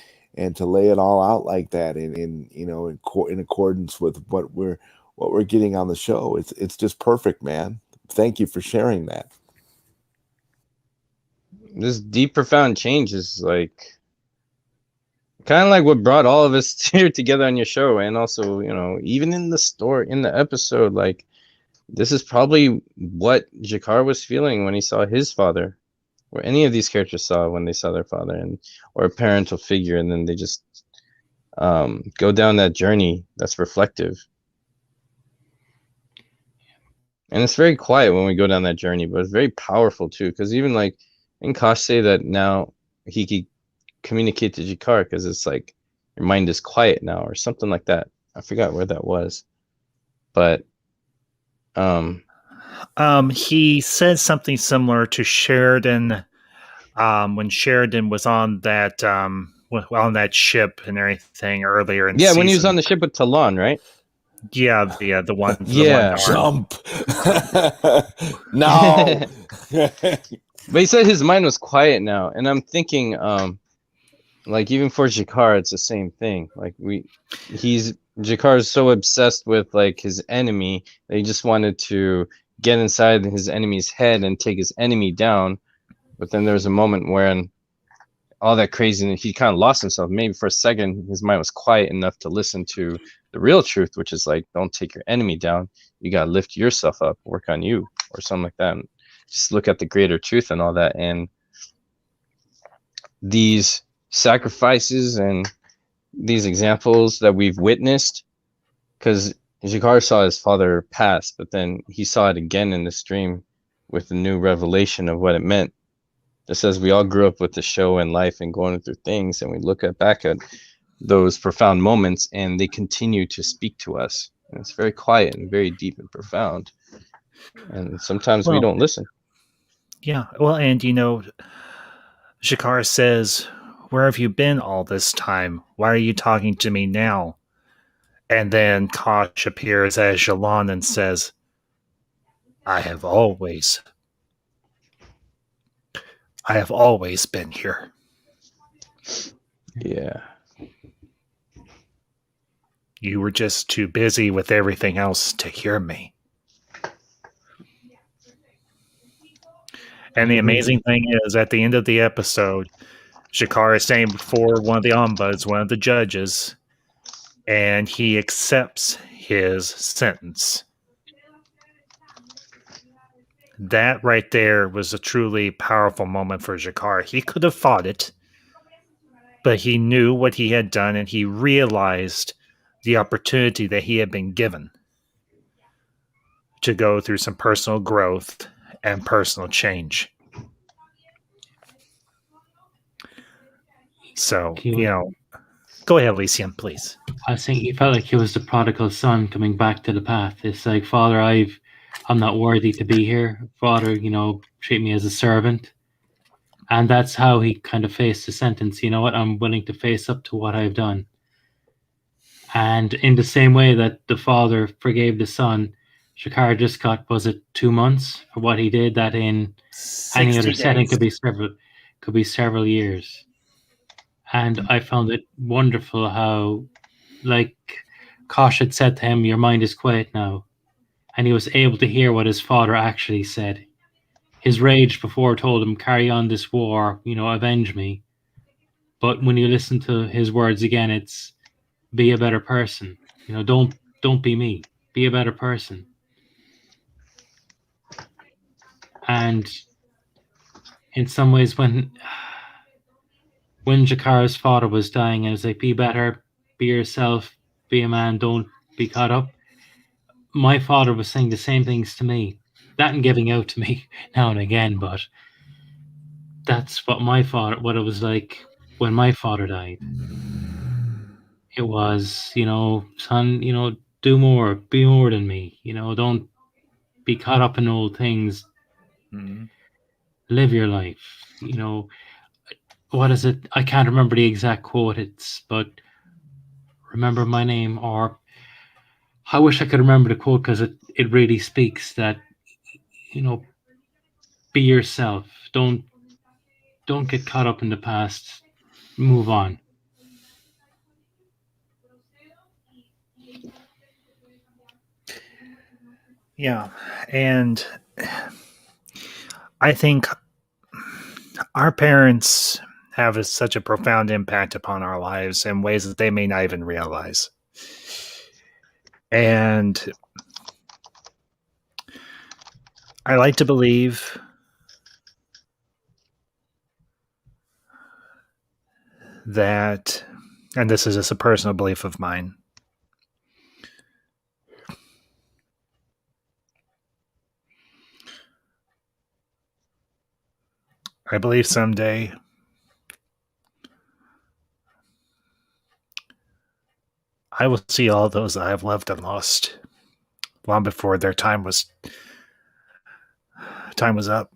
to lay it all out like that, in you know, in accordance with what we're getting on the show. It's just perfect, man. Thank you for sharing that. This deep, profound change is like kind of like what brought all of us here together on your show, and also, you know, even in the story, in the episode, like this is probably what G'Kar was feeling when he saw his father, or any of these characters saw when they saw their father, and or a parental figure, and then they just go down that journey that's reflective. And it's very quiet when we go down that journey, but it's very powerful too, because even like, and Kosh say that now he could communicate to G'Kar because it's like your mind is quiet now, or something like that. I forgot where that was, but he said something similar to Sheridan when Sheridan was on that ship and everything earlier in when he was on the ship with Talon, right? Yeah, the one. Yeah, jump. No. But he said his mind was quiet now, and I'm thinking, like even for G'Kar, it's the same thing. Like G'Kar is so obsessed with like his enemy that he just wanted to get inside his enemy's head and take his enemy down. But then there was a moment when all that craziness, he kind of lost himself. Maybe for a second, his mind was quiet enough to listen to the real truth, which is like, don't take your enemy down. You got to lift yourself up, work on you, or something like that. And just look at the greater truth and all that. And these sacrifices and these examples that we've witnessed, because G'Kar saw his father pass, but then he saw it again in this dream with the new revelation of what it meant. Just as we all grew up with the show and life and going through things, and we look back at those profound moments, and they continue to speak to us. And it's very quiet and very deep and profound. And sometimes we don't listen. Yeah, well, and you know, G'Kar says, "Where have you been all this time? Why are you talking to me now?" And then Kosh appears as Shallan and says, I have always been here. Yeah. You were just too busy with everything else to hear me. And the amazing thing is, at the end of the episode, G'Kar is saying before one of the ombuds, one of the judges, and he accepts his sentence. That right there was a truly powerful moment for G'Kar. He could have fought it, but he knew what he had done, and he realized the opportunity that he had been given to go through some personal growth and personal change. So, you know, Go ahead, Elysium, please. I think he felt like he was the prodigal son coming back to the path. It's like, Father, I'm not worthy to be here. Father, treat me as a servant. And that's how he kind of faced the sentence. You know what? I'm willing to face up to what I've done. And in the same way that the father forgave the son, Shakar just got, was it 2 months for what he did? That in any other setting could be several years. And I found it wonderful how, like Kosh had said to him, your mind is quiet now. And he was able to hear what his father actually said. His rage before told him, carry on this war, avenge me. But when you listen to his words again, it's be a better person. Don't be me. Be a better person. And in some ways, when Jakar's father was dying, and it's like, be better, be yourself, be a man, don't be caught up. My father was saying the same things to me. That and giving out to me now and again, but that's what it was like when my father died. It was, son, do more, be more than me. Don't be caught up in old things. Mm-hmm. Live your life. What is it? I can't remember the exact quote. But remember my name, or I wish I could remember the quote because it really speaks that, be yourself. Don't get caught up in the past. Move on. Yeah, and I think our parents have such a profound impact upon our lives in ways that they may not even realize. And I like to believe that, and this is just a personal belief of mine, I believe someday I will see all those I have loved and lost long before their time was up.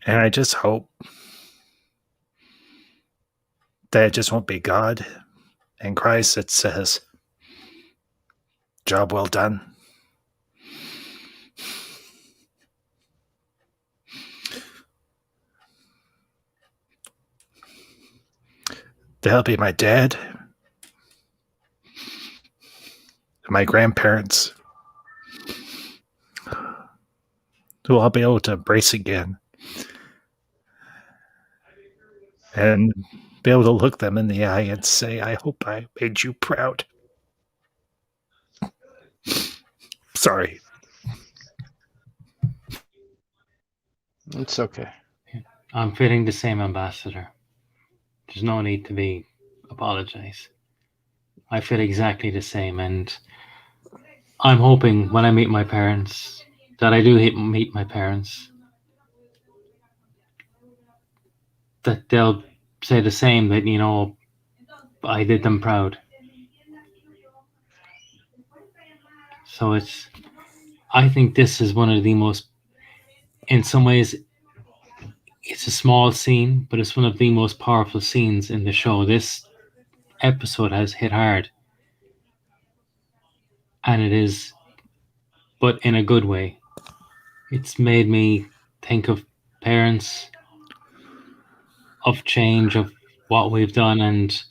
And I just hope that it just won't be God and Christ that says, job well done. That'll be my dad, my grandparents, who I'll be able to embrace again and be able to look them in the eye and say, I hope I made you proud. Sorry. It's okay. I'm feeling the same, Ambassador. There's no need to apologize. I feel exactly the same, and I'm hoping when I meet my parents that I do meet my parents, that they'll say the same, that, I did them proud. So I think this is one of the most, in some ways, it's a small scene, but it's one of the most powerful scenes in the show. This episode has hit hard. And it is, but in a good way. It's made me think of parents, of change, of what we've done, and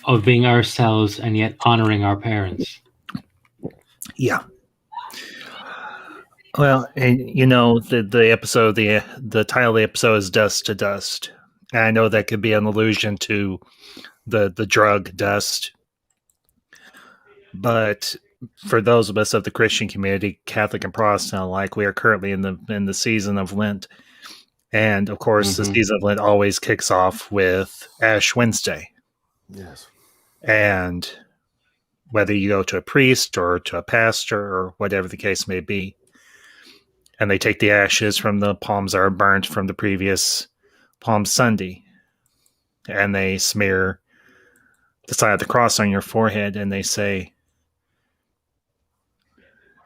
of being ourselves and yet honoring our parents. Yeah. Well, and the episode, the title of the episode is Dust to Dust. And I know that could be an allusion to the drug dust. But for those of us of the Christian community, Catholic and Protestant alike, we are currently in the season of Lent. And of course, the season of Lent always kicks off with Ash Wednesday. Yes. And whether you go to a priest or to a pastor or whatever the case may be, and they take the ashes from the palms that are burnt from the previous Palm Sunday, and they smear the sign of the cross on your forehead, and they say,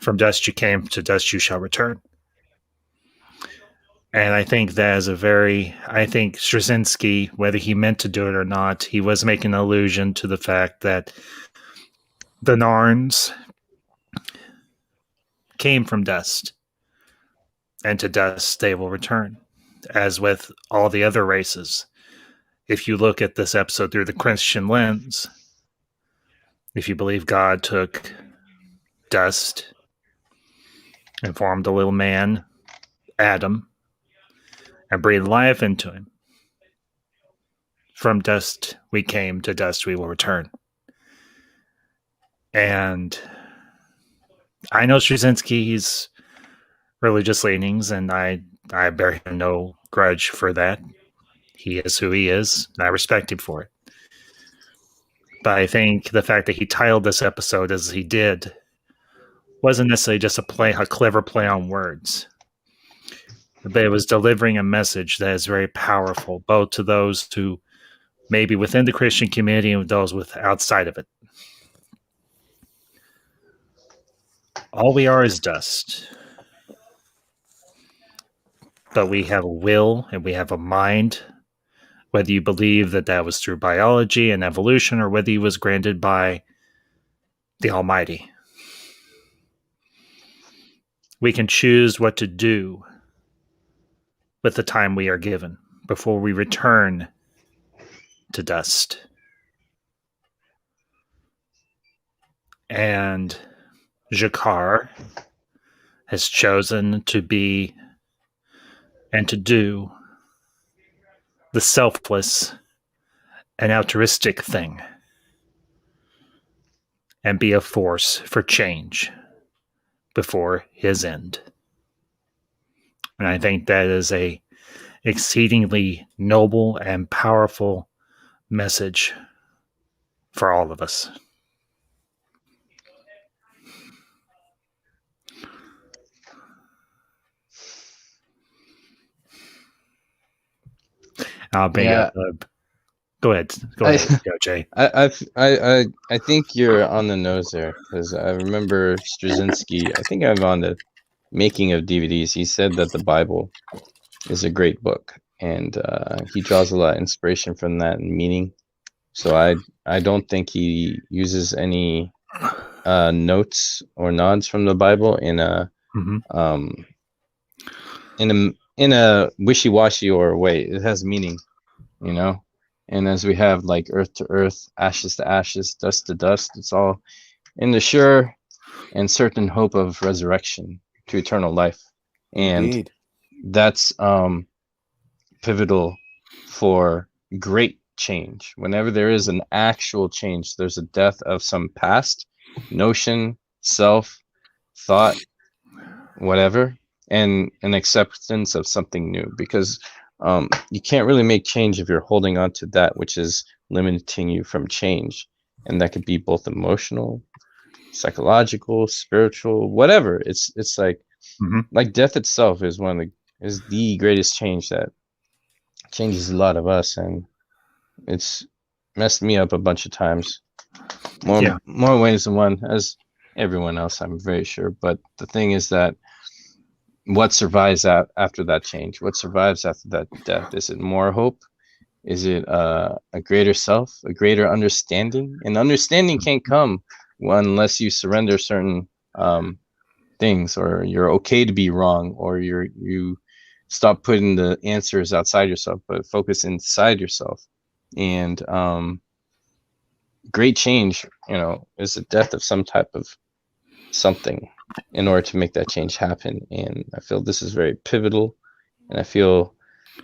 "From dust you came, to dust you shall return." And I think that is I think Straczynski, whether he meant to do it or not, he was making an allusion to the fact that the Narns came from dust, and to dust they will return, as with all the other races. If you look at this episode through the Christian lens, if you believe God took dust and formed a little man, Adam, and breathed life into him, from dust we came, to dust we will return. And I know Straczynski's religious leanings, and I bear him no grudge for that. He is who he is, and I respect him for it. But I think the fact that he titled this episode as he did wasn't necessarily just a clever play on words, but it was delivering a message that is very powerful, both to those who may be within the Christian community and those outside of it. All we are is dust. But we have a will and we have a mind, whether you believe that was through biology and evolution or whether he was granted by the Almighty. We can choose what to do with the time we are given before we return to dust. And G'Kar has chosen to be and to do the selfless and altruistic thing and be a force for change before his end. And I think that is a exceedingly noble and powerful message for all of us. I'll bring up. Go ahead, Jay. I think you're on the nose there, because I remember Straczynski. I think I'm on the making of DVDs. He said that the Bible is a great book, and he draws a lot of inspiration from that and meaning. So I don't think he uses any notes or nods from the Bible in a wishy-washy or way. It has meaning, you know. And as we have like earth to earth, ashes to ashes, dust to dust, it's all in the sure and certain hope of resurrection to eternal life. And Indeed. That's pivotal for great change. Whenever there is an actual change, there's a death of some past notion, self, thought, whatever, and an acceptance of something new. Because you can't really make change if you're holding on to that which is limiting you from change. And that could be both emotional, psychological, spiritual, whatever. It's like like death itself is the greatest change that changes a lot of us, and it's messed me up a bunch of times. More ways than one, as everyone else, I'm very sure. But the thing is that what survives after that change? What survives after that death? Is it more hope? Is it a greater self, a greater understanding? And understanding can't come unless you surrender certain things, or you're okay to be wrong, or you stop putting the answers outside yourself, but focus inside yourself. And great change, is the death of some type of something in order to make that change happen. And I feel this is very pivotal, and I feel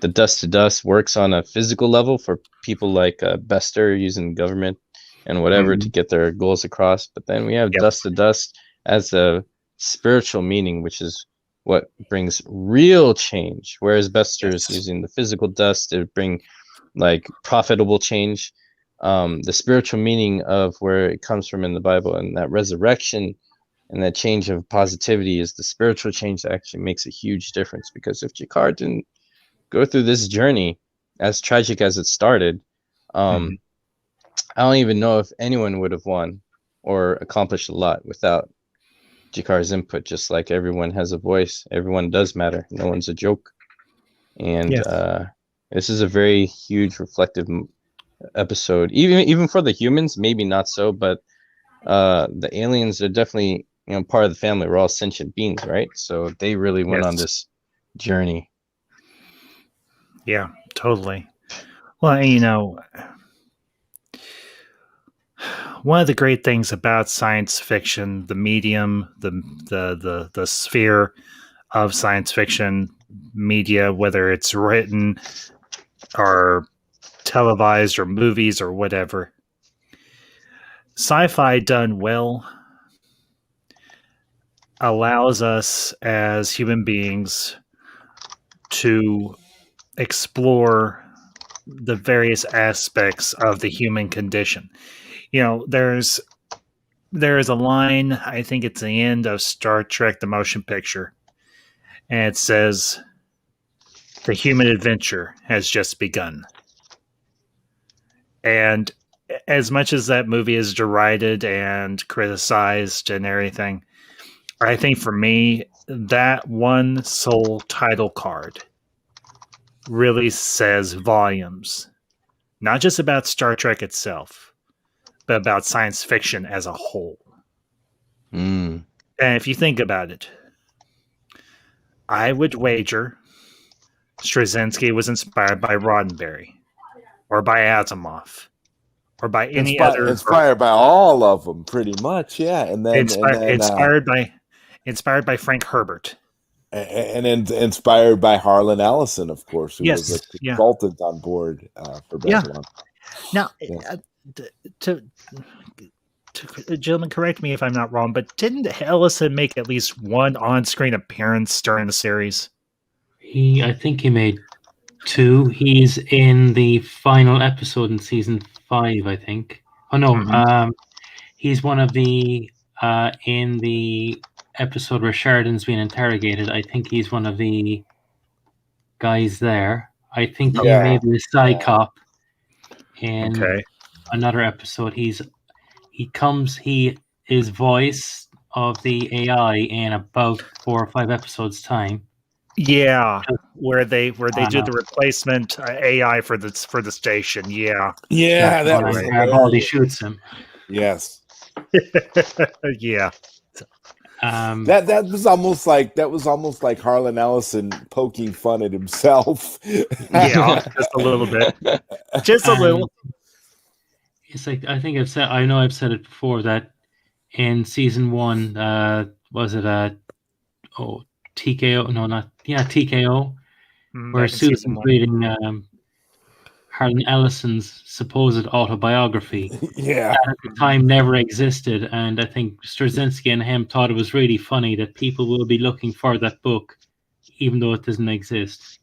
the dust to dust works on a physical level for people like Bester using government and whatever to get their goals across. But then we have dust to dust as a spiritual meaning, which is what brings real change, whereas Bester is using the physical dust to bring like profitable change. The spiritual meaning of where it comes from in the Bible, and that resurrection And that change of positivity is the spiritual change that actually makes a huge difference. Because if G'Kar didn't go through this journey, as tragic as it started, I don't even know if anyone would have won or accomplished a lot without G'Kar's input. Just like everyone has a voice, everyone does matter. No one's a joke. And this is a very huge reflective episode. Even for the humans, maybe not so, but the aliens are definitely part of the family. We're all sentient beings, right? So they really went on this journey. Yeah, totally. Well, one of the great things about science fiction, the medium, the sphere of science fiction media, whether it's written or televised or movies or whatever, sci-fi done well allows us as human beings to explore the various aspects of the human condition. There is a line, I think it's the end of Star Trek, the motion picture, and it says, "The human adventure has just begun." And as much as that movie is derided and criticized and everything, I think for me, that one sole title card really says volumes, not just about Star Trek itself, but about science fiction as a whole. And if you think about it, I would wager Straczynski was inspired by Roddenberry or by Asimov or by any other. Inspired by all of them, pretty much, yeah. And then inspired by Frank Herbert. And inspired by Harlan Ellison, of course, who was a consultant on board for Babylon. Now, to gentlemen, correct me if I'm not wrong, but didn't Ellison make at least one on-screen appearance during the series? I think he made 2. He's in the final episode in season 5, I think. Oh no, he's one of the in the episode where Sheridan's being interrogated. I think he's one of the guys there. I think he may be a side cop in another episode. He is voice of the AI in about 4 or 5 episodes time. Yeah, where they do the replacement AI for the station. Yeah, that was Garibaldi shoots him. Yes. Yeah. That was almost like Harlan Ellison poking fun at himself. Yeah, just a little bit. Just a little. It's like I know I've said it before that in season 1, was it TKO? No, not TKO, where Susan's reading Harlan Ellison's supposed autobiography. Yeah, that at the time never existed, and I think Straczynski and him thought it was really funny that people will be looking for that book, even though it doesn't exist.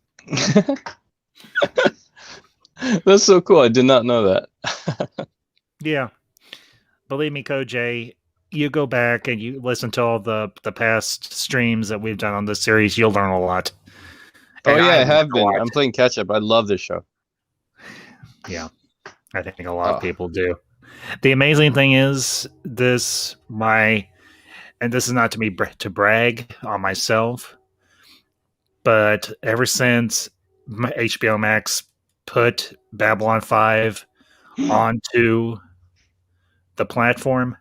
That's so cool. I did not know that. Yeah, believe me, Koj, you go back and you listen to all the past streams that we've done on this series, you'll learn a lot. And I have been. I'm playing catch up. I love this show. Yeah, I think a lot of people do. The amazing thing is and this is not to me to brag on myself, but ever since HBO Max put Babylon 5 onto the platform,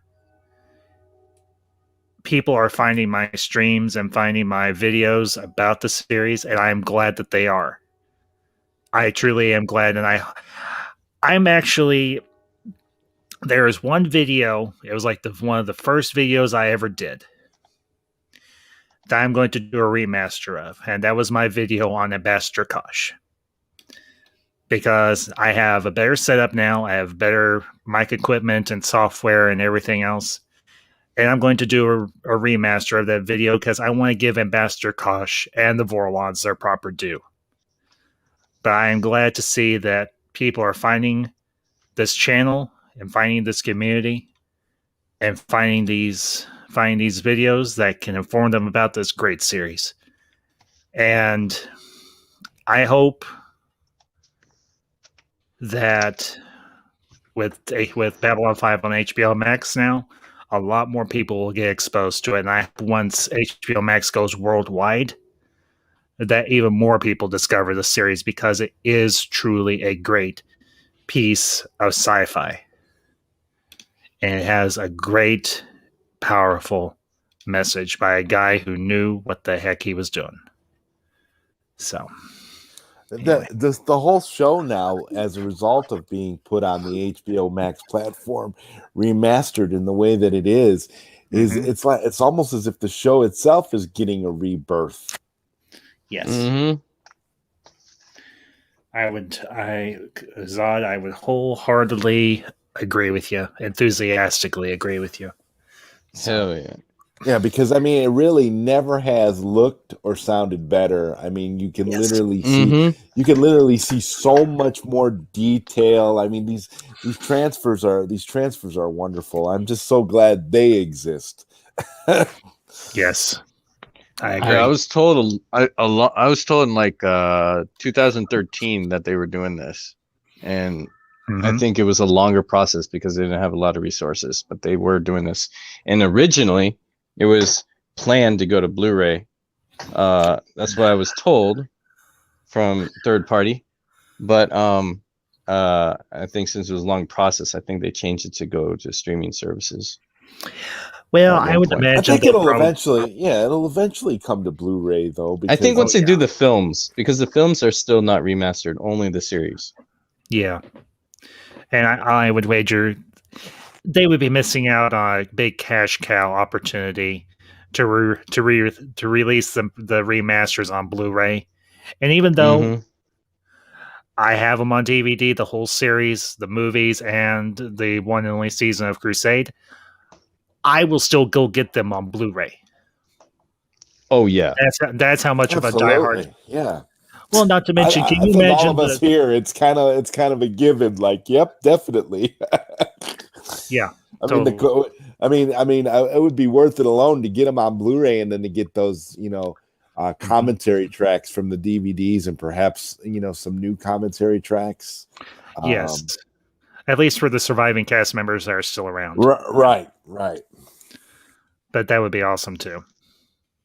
people are finding my streams and finding my videos about the series, and I'm glad that they are. I truly am glad, and I'm actually, there is one video, it was like one of the first videos I ever did that I'm going to do a remaster of, and that was my video on Ambassador Kosh. Because I have a better setup now, I have better mic equipment and software and everything else, and I'm going to do a remaster of that video because I want to give Ambassador Kosh and the Vorlons their proper due. But I am glad to see that people are finding this channel and finding this community and finding find these videos that can inform them about this great series. And I hope that with Babylon 5 on HBO Max now, a lot more people will get exposed to it. And I hope once HBO Max goes worldwide, that even more people discover the series, because it is truly a great piece of sci-fi. And it has a great, powerful message by a guy who knew what the heck he was doing. So, anyway. The whole show now, as a result of being put on the HBO Max platform, remastered in the way that it is it's almost as if the show itself is getting a rebirth. Yes. Mm-hmm. Zod, I would wholeheartedly agree with you, enthusiastically agree with you. Hell yeah. Yeah, because I mean, it really never has looked or sounded better. I mean, you can literally see so much more detail. I mean, these transfers are wonderful. I'm just so glad they exist. Yes, I agree. I was told I was told in like 2013 that they were doing this, and I think it was a longer process because they didn't have a lot of resources, but they were doing this. And originally, it was planned to go to Blu-ray. That's what I was told from third party. But I think since it was a long process, I think they changed it to go to streaming services. Well, I would imagine. I think it'll eventually come to Blu-ray though. I think once they do the films, because the films are still not remastered, only the series. Yeah, and I would wager they would be missing out on a big cash cow opportunity to release the remasters on Blu-ray. And even though I have them on DVD, the whole series, the movies, and the one and only season of Crusade, I will still go get them on Blu-ray. Oh yeah, that's how much of a diehard. Yeah. Well, not to mention, can you imagine imagine all of us here? It's kind of a given. Like, yep, definitely. Yeah. I mean, it would be worth it alone to get them on Blu-ray and then to get those, commentary tracks from the DVDs and perhaps, some new commentary tracks. Yes. At least for the surviving cast members that are still around. Right. But that would be awesome too.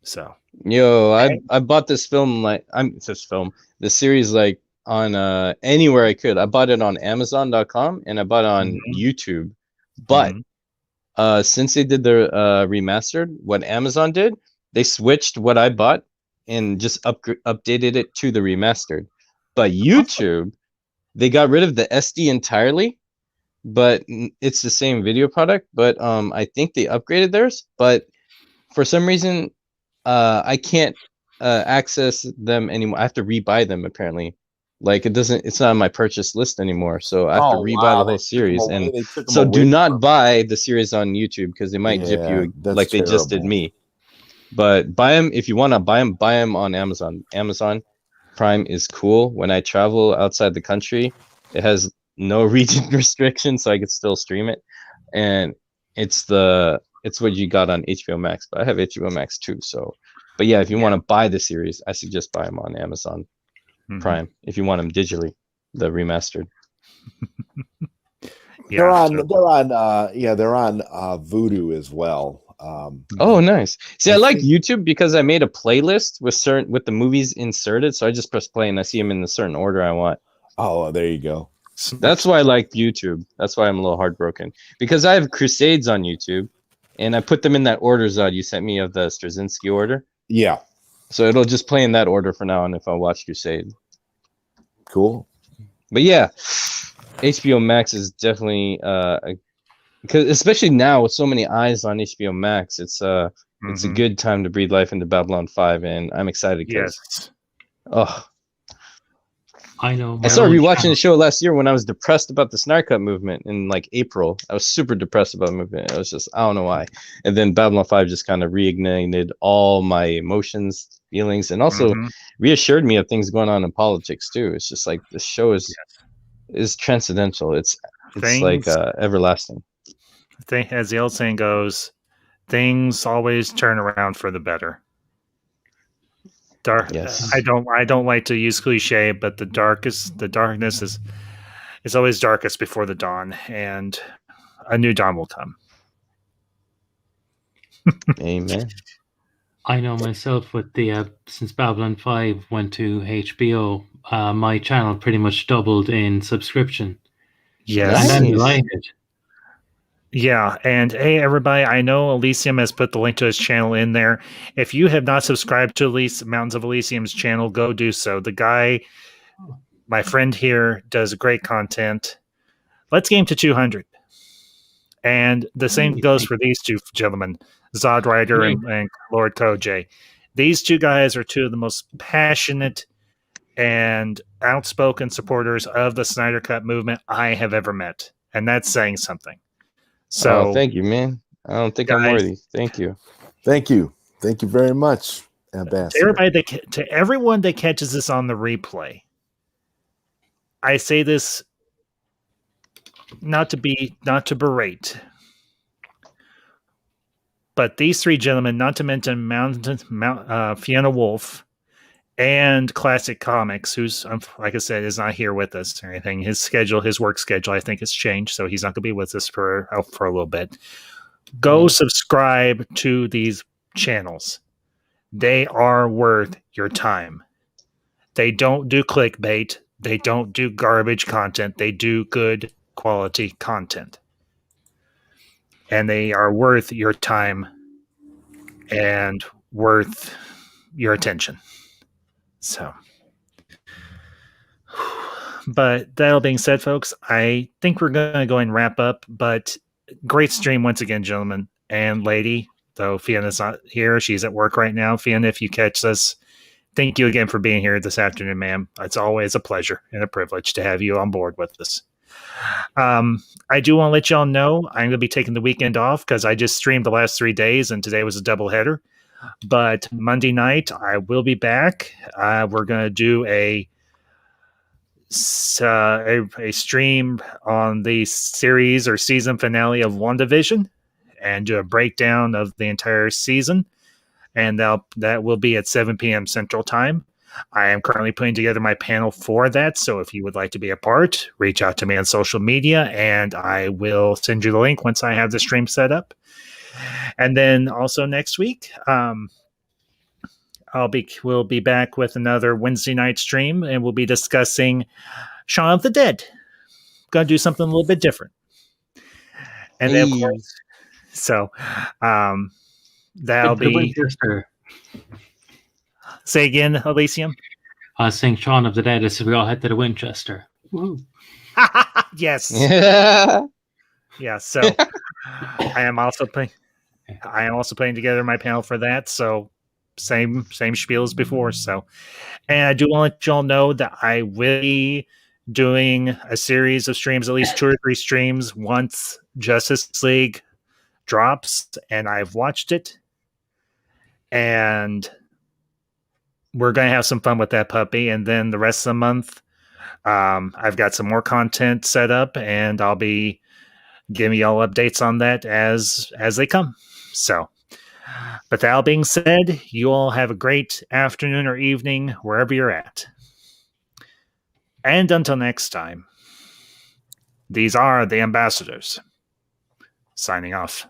So. Yo, I bought this film the series like on anywhere I could. I bought it on Amazon.com and I bought it on YouTube. But since they did the remastered, what Amazon did, they switched what I bought and just updated it to the remastered. But YouTube, they got rid of the SD entirely, but it's the same video product. But I think they upgraded theirs. But for some reason, I can't access them anymore. I have to rebuy them apparently. Like it's not on my purchase list anymore, so I have to rebuy the whole series. And so do not buy the series on YouTube because they might jip you like they just did me. But buy them if you want to buy them on Amazon. Amazon Prime is cool. When I travel outside the country, it has no region restrictions, so I could still stream it. And it's what you got on HBO Max, but I have HBO Max too. So, but yeah, if you want to buy the series, I suggest buy them on Amazon Prime if you want them digitally, the remastered. They're on Vudu as well. Oh, nice. See, I like YouTube because I made a playlist with the movies inserted, so I just press play and I see them in the certain order I want. Oh, there you go. That's why I like YouTube. That's why I'm a little heartbroken because I have Crusades on YouTube, and I put them in that order, Zod, you sent me of the Straczynski order. Yeah. So it'll just play in that order for now on if I watch Crusade. Cool. But yeah, HBO Max is definitely because especially now with so many eyes on HBO Max, it's a good time to breathe life into Babylon 5, and I'm excited. Yes. Oh, I know. I started rewatching the show last year when I was depressed about the Snarcut movement in like April. I was super depressed about the movement. I was just, I don't know why. And then Babylon 5 just kind of reignited all my emotions, feelings, and also reassured me of things going on in politics too. It's just like the show is transcendental. It's like everlasting. As the old saying goes, things always turn around for the better. Yes. I don't like to use cliche, but the darkness is always darkest before the dawn, and a new dawn will come. Amen. I know myself with the since Babylon 5 went to HBO, my channel pretty much doubled in subscription. Yes. And I'm delighted. Yeah, and hey, everybody, I know Elysium has put the link to his channel in there. If you have not subscribed to Mountains of Elysium's channel, go do so. The guy, my friend here, does great content. Let's game to 200. And the same goes for these two gentlemen, Zod Rider and Lord Koj. These two guys are two of the most passionate and outspoken supporters of the Snyder Cut movement I have ever met. And that's saying something. So thank you, man. I don't think I'm worthy. Thank you. Thank you. Thank you very much, Ambassador. To everyone that catches this on the replay, I say this not to berate, but these three gentlemen, not to mention Fiona Wolf and Classic Comics, who's, like I said, is not here with us or anything. His work schedule, I think, has changed, so he's not going to be with us for a little bit. Go subscribe to these channels. They are worth your time. They don't do clickbait. They don't do garbage content. They do good quality content. And they are worth your time and worth your attention. So, but that all being said, folks, I think we're going to go and wrap up. But great stream once again, gentlemen and lady. Though Fiona's not here, she's at work right now. Fiona, if you catch this, thank you again for being here this afternoon, ma'am. It's always a pleasure and a privilege to have you on board with us. I do want to let y'all know I'm going to be taking the weekend off because I just streamed the last 3 days and today was a doubleheader. But Monday night, I will be back. We're going to do a stream on the series or season finale of WandaVision and do a breakdown of the entire season. And that will be at 7 p.m. Central Time. I am currently putting together my panel for that. So if you would like to be a part, reach out to me on social media and I will send you the link once I have the stream set up. And then also next week, we'll be back with another Wednesday night stream, and we'll be discussing Shaun of the Dead. Gonna do something a little bit different. And then, of course, so that'll be Winchester. Say again, Elysium. I was saying Shaun of the Dead as we all head to the Winchester. Woo. Yes. Yeah. So I am also putting together my panel for that. So same spiel as before. So, and I do want to let y'all know that I will be doing a series of streams, at least 2 or 3 streams once Justice League drops, and I've watched it, and we're going to have some fun with that puppy. And then the rest of the month, I've got some more content set up, and I'll be giving y'all updates on that as they come. So, but that all being said, you all have a great afternoon or evening wherever you're at. And until next time, these are the ambassadors signing off.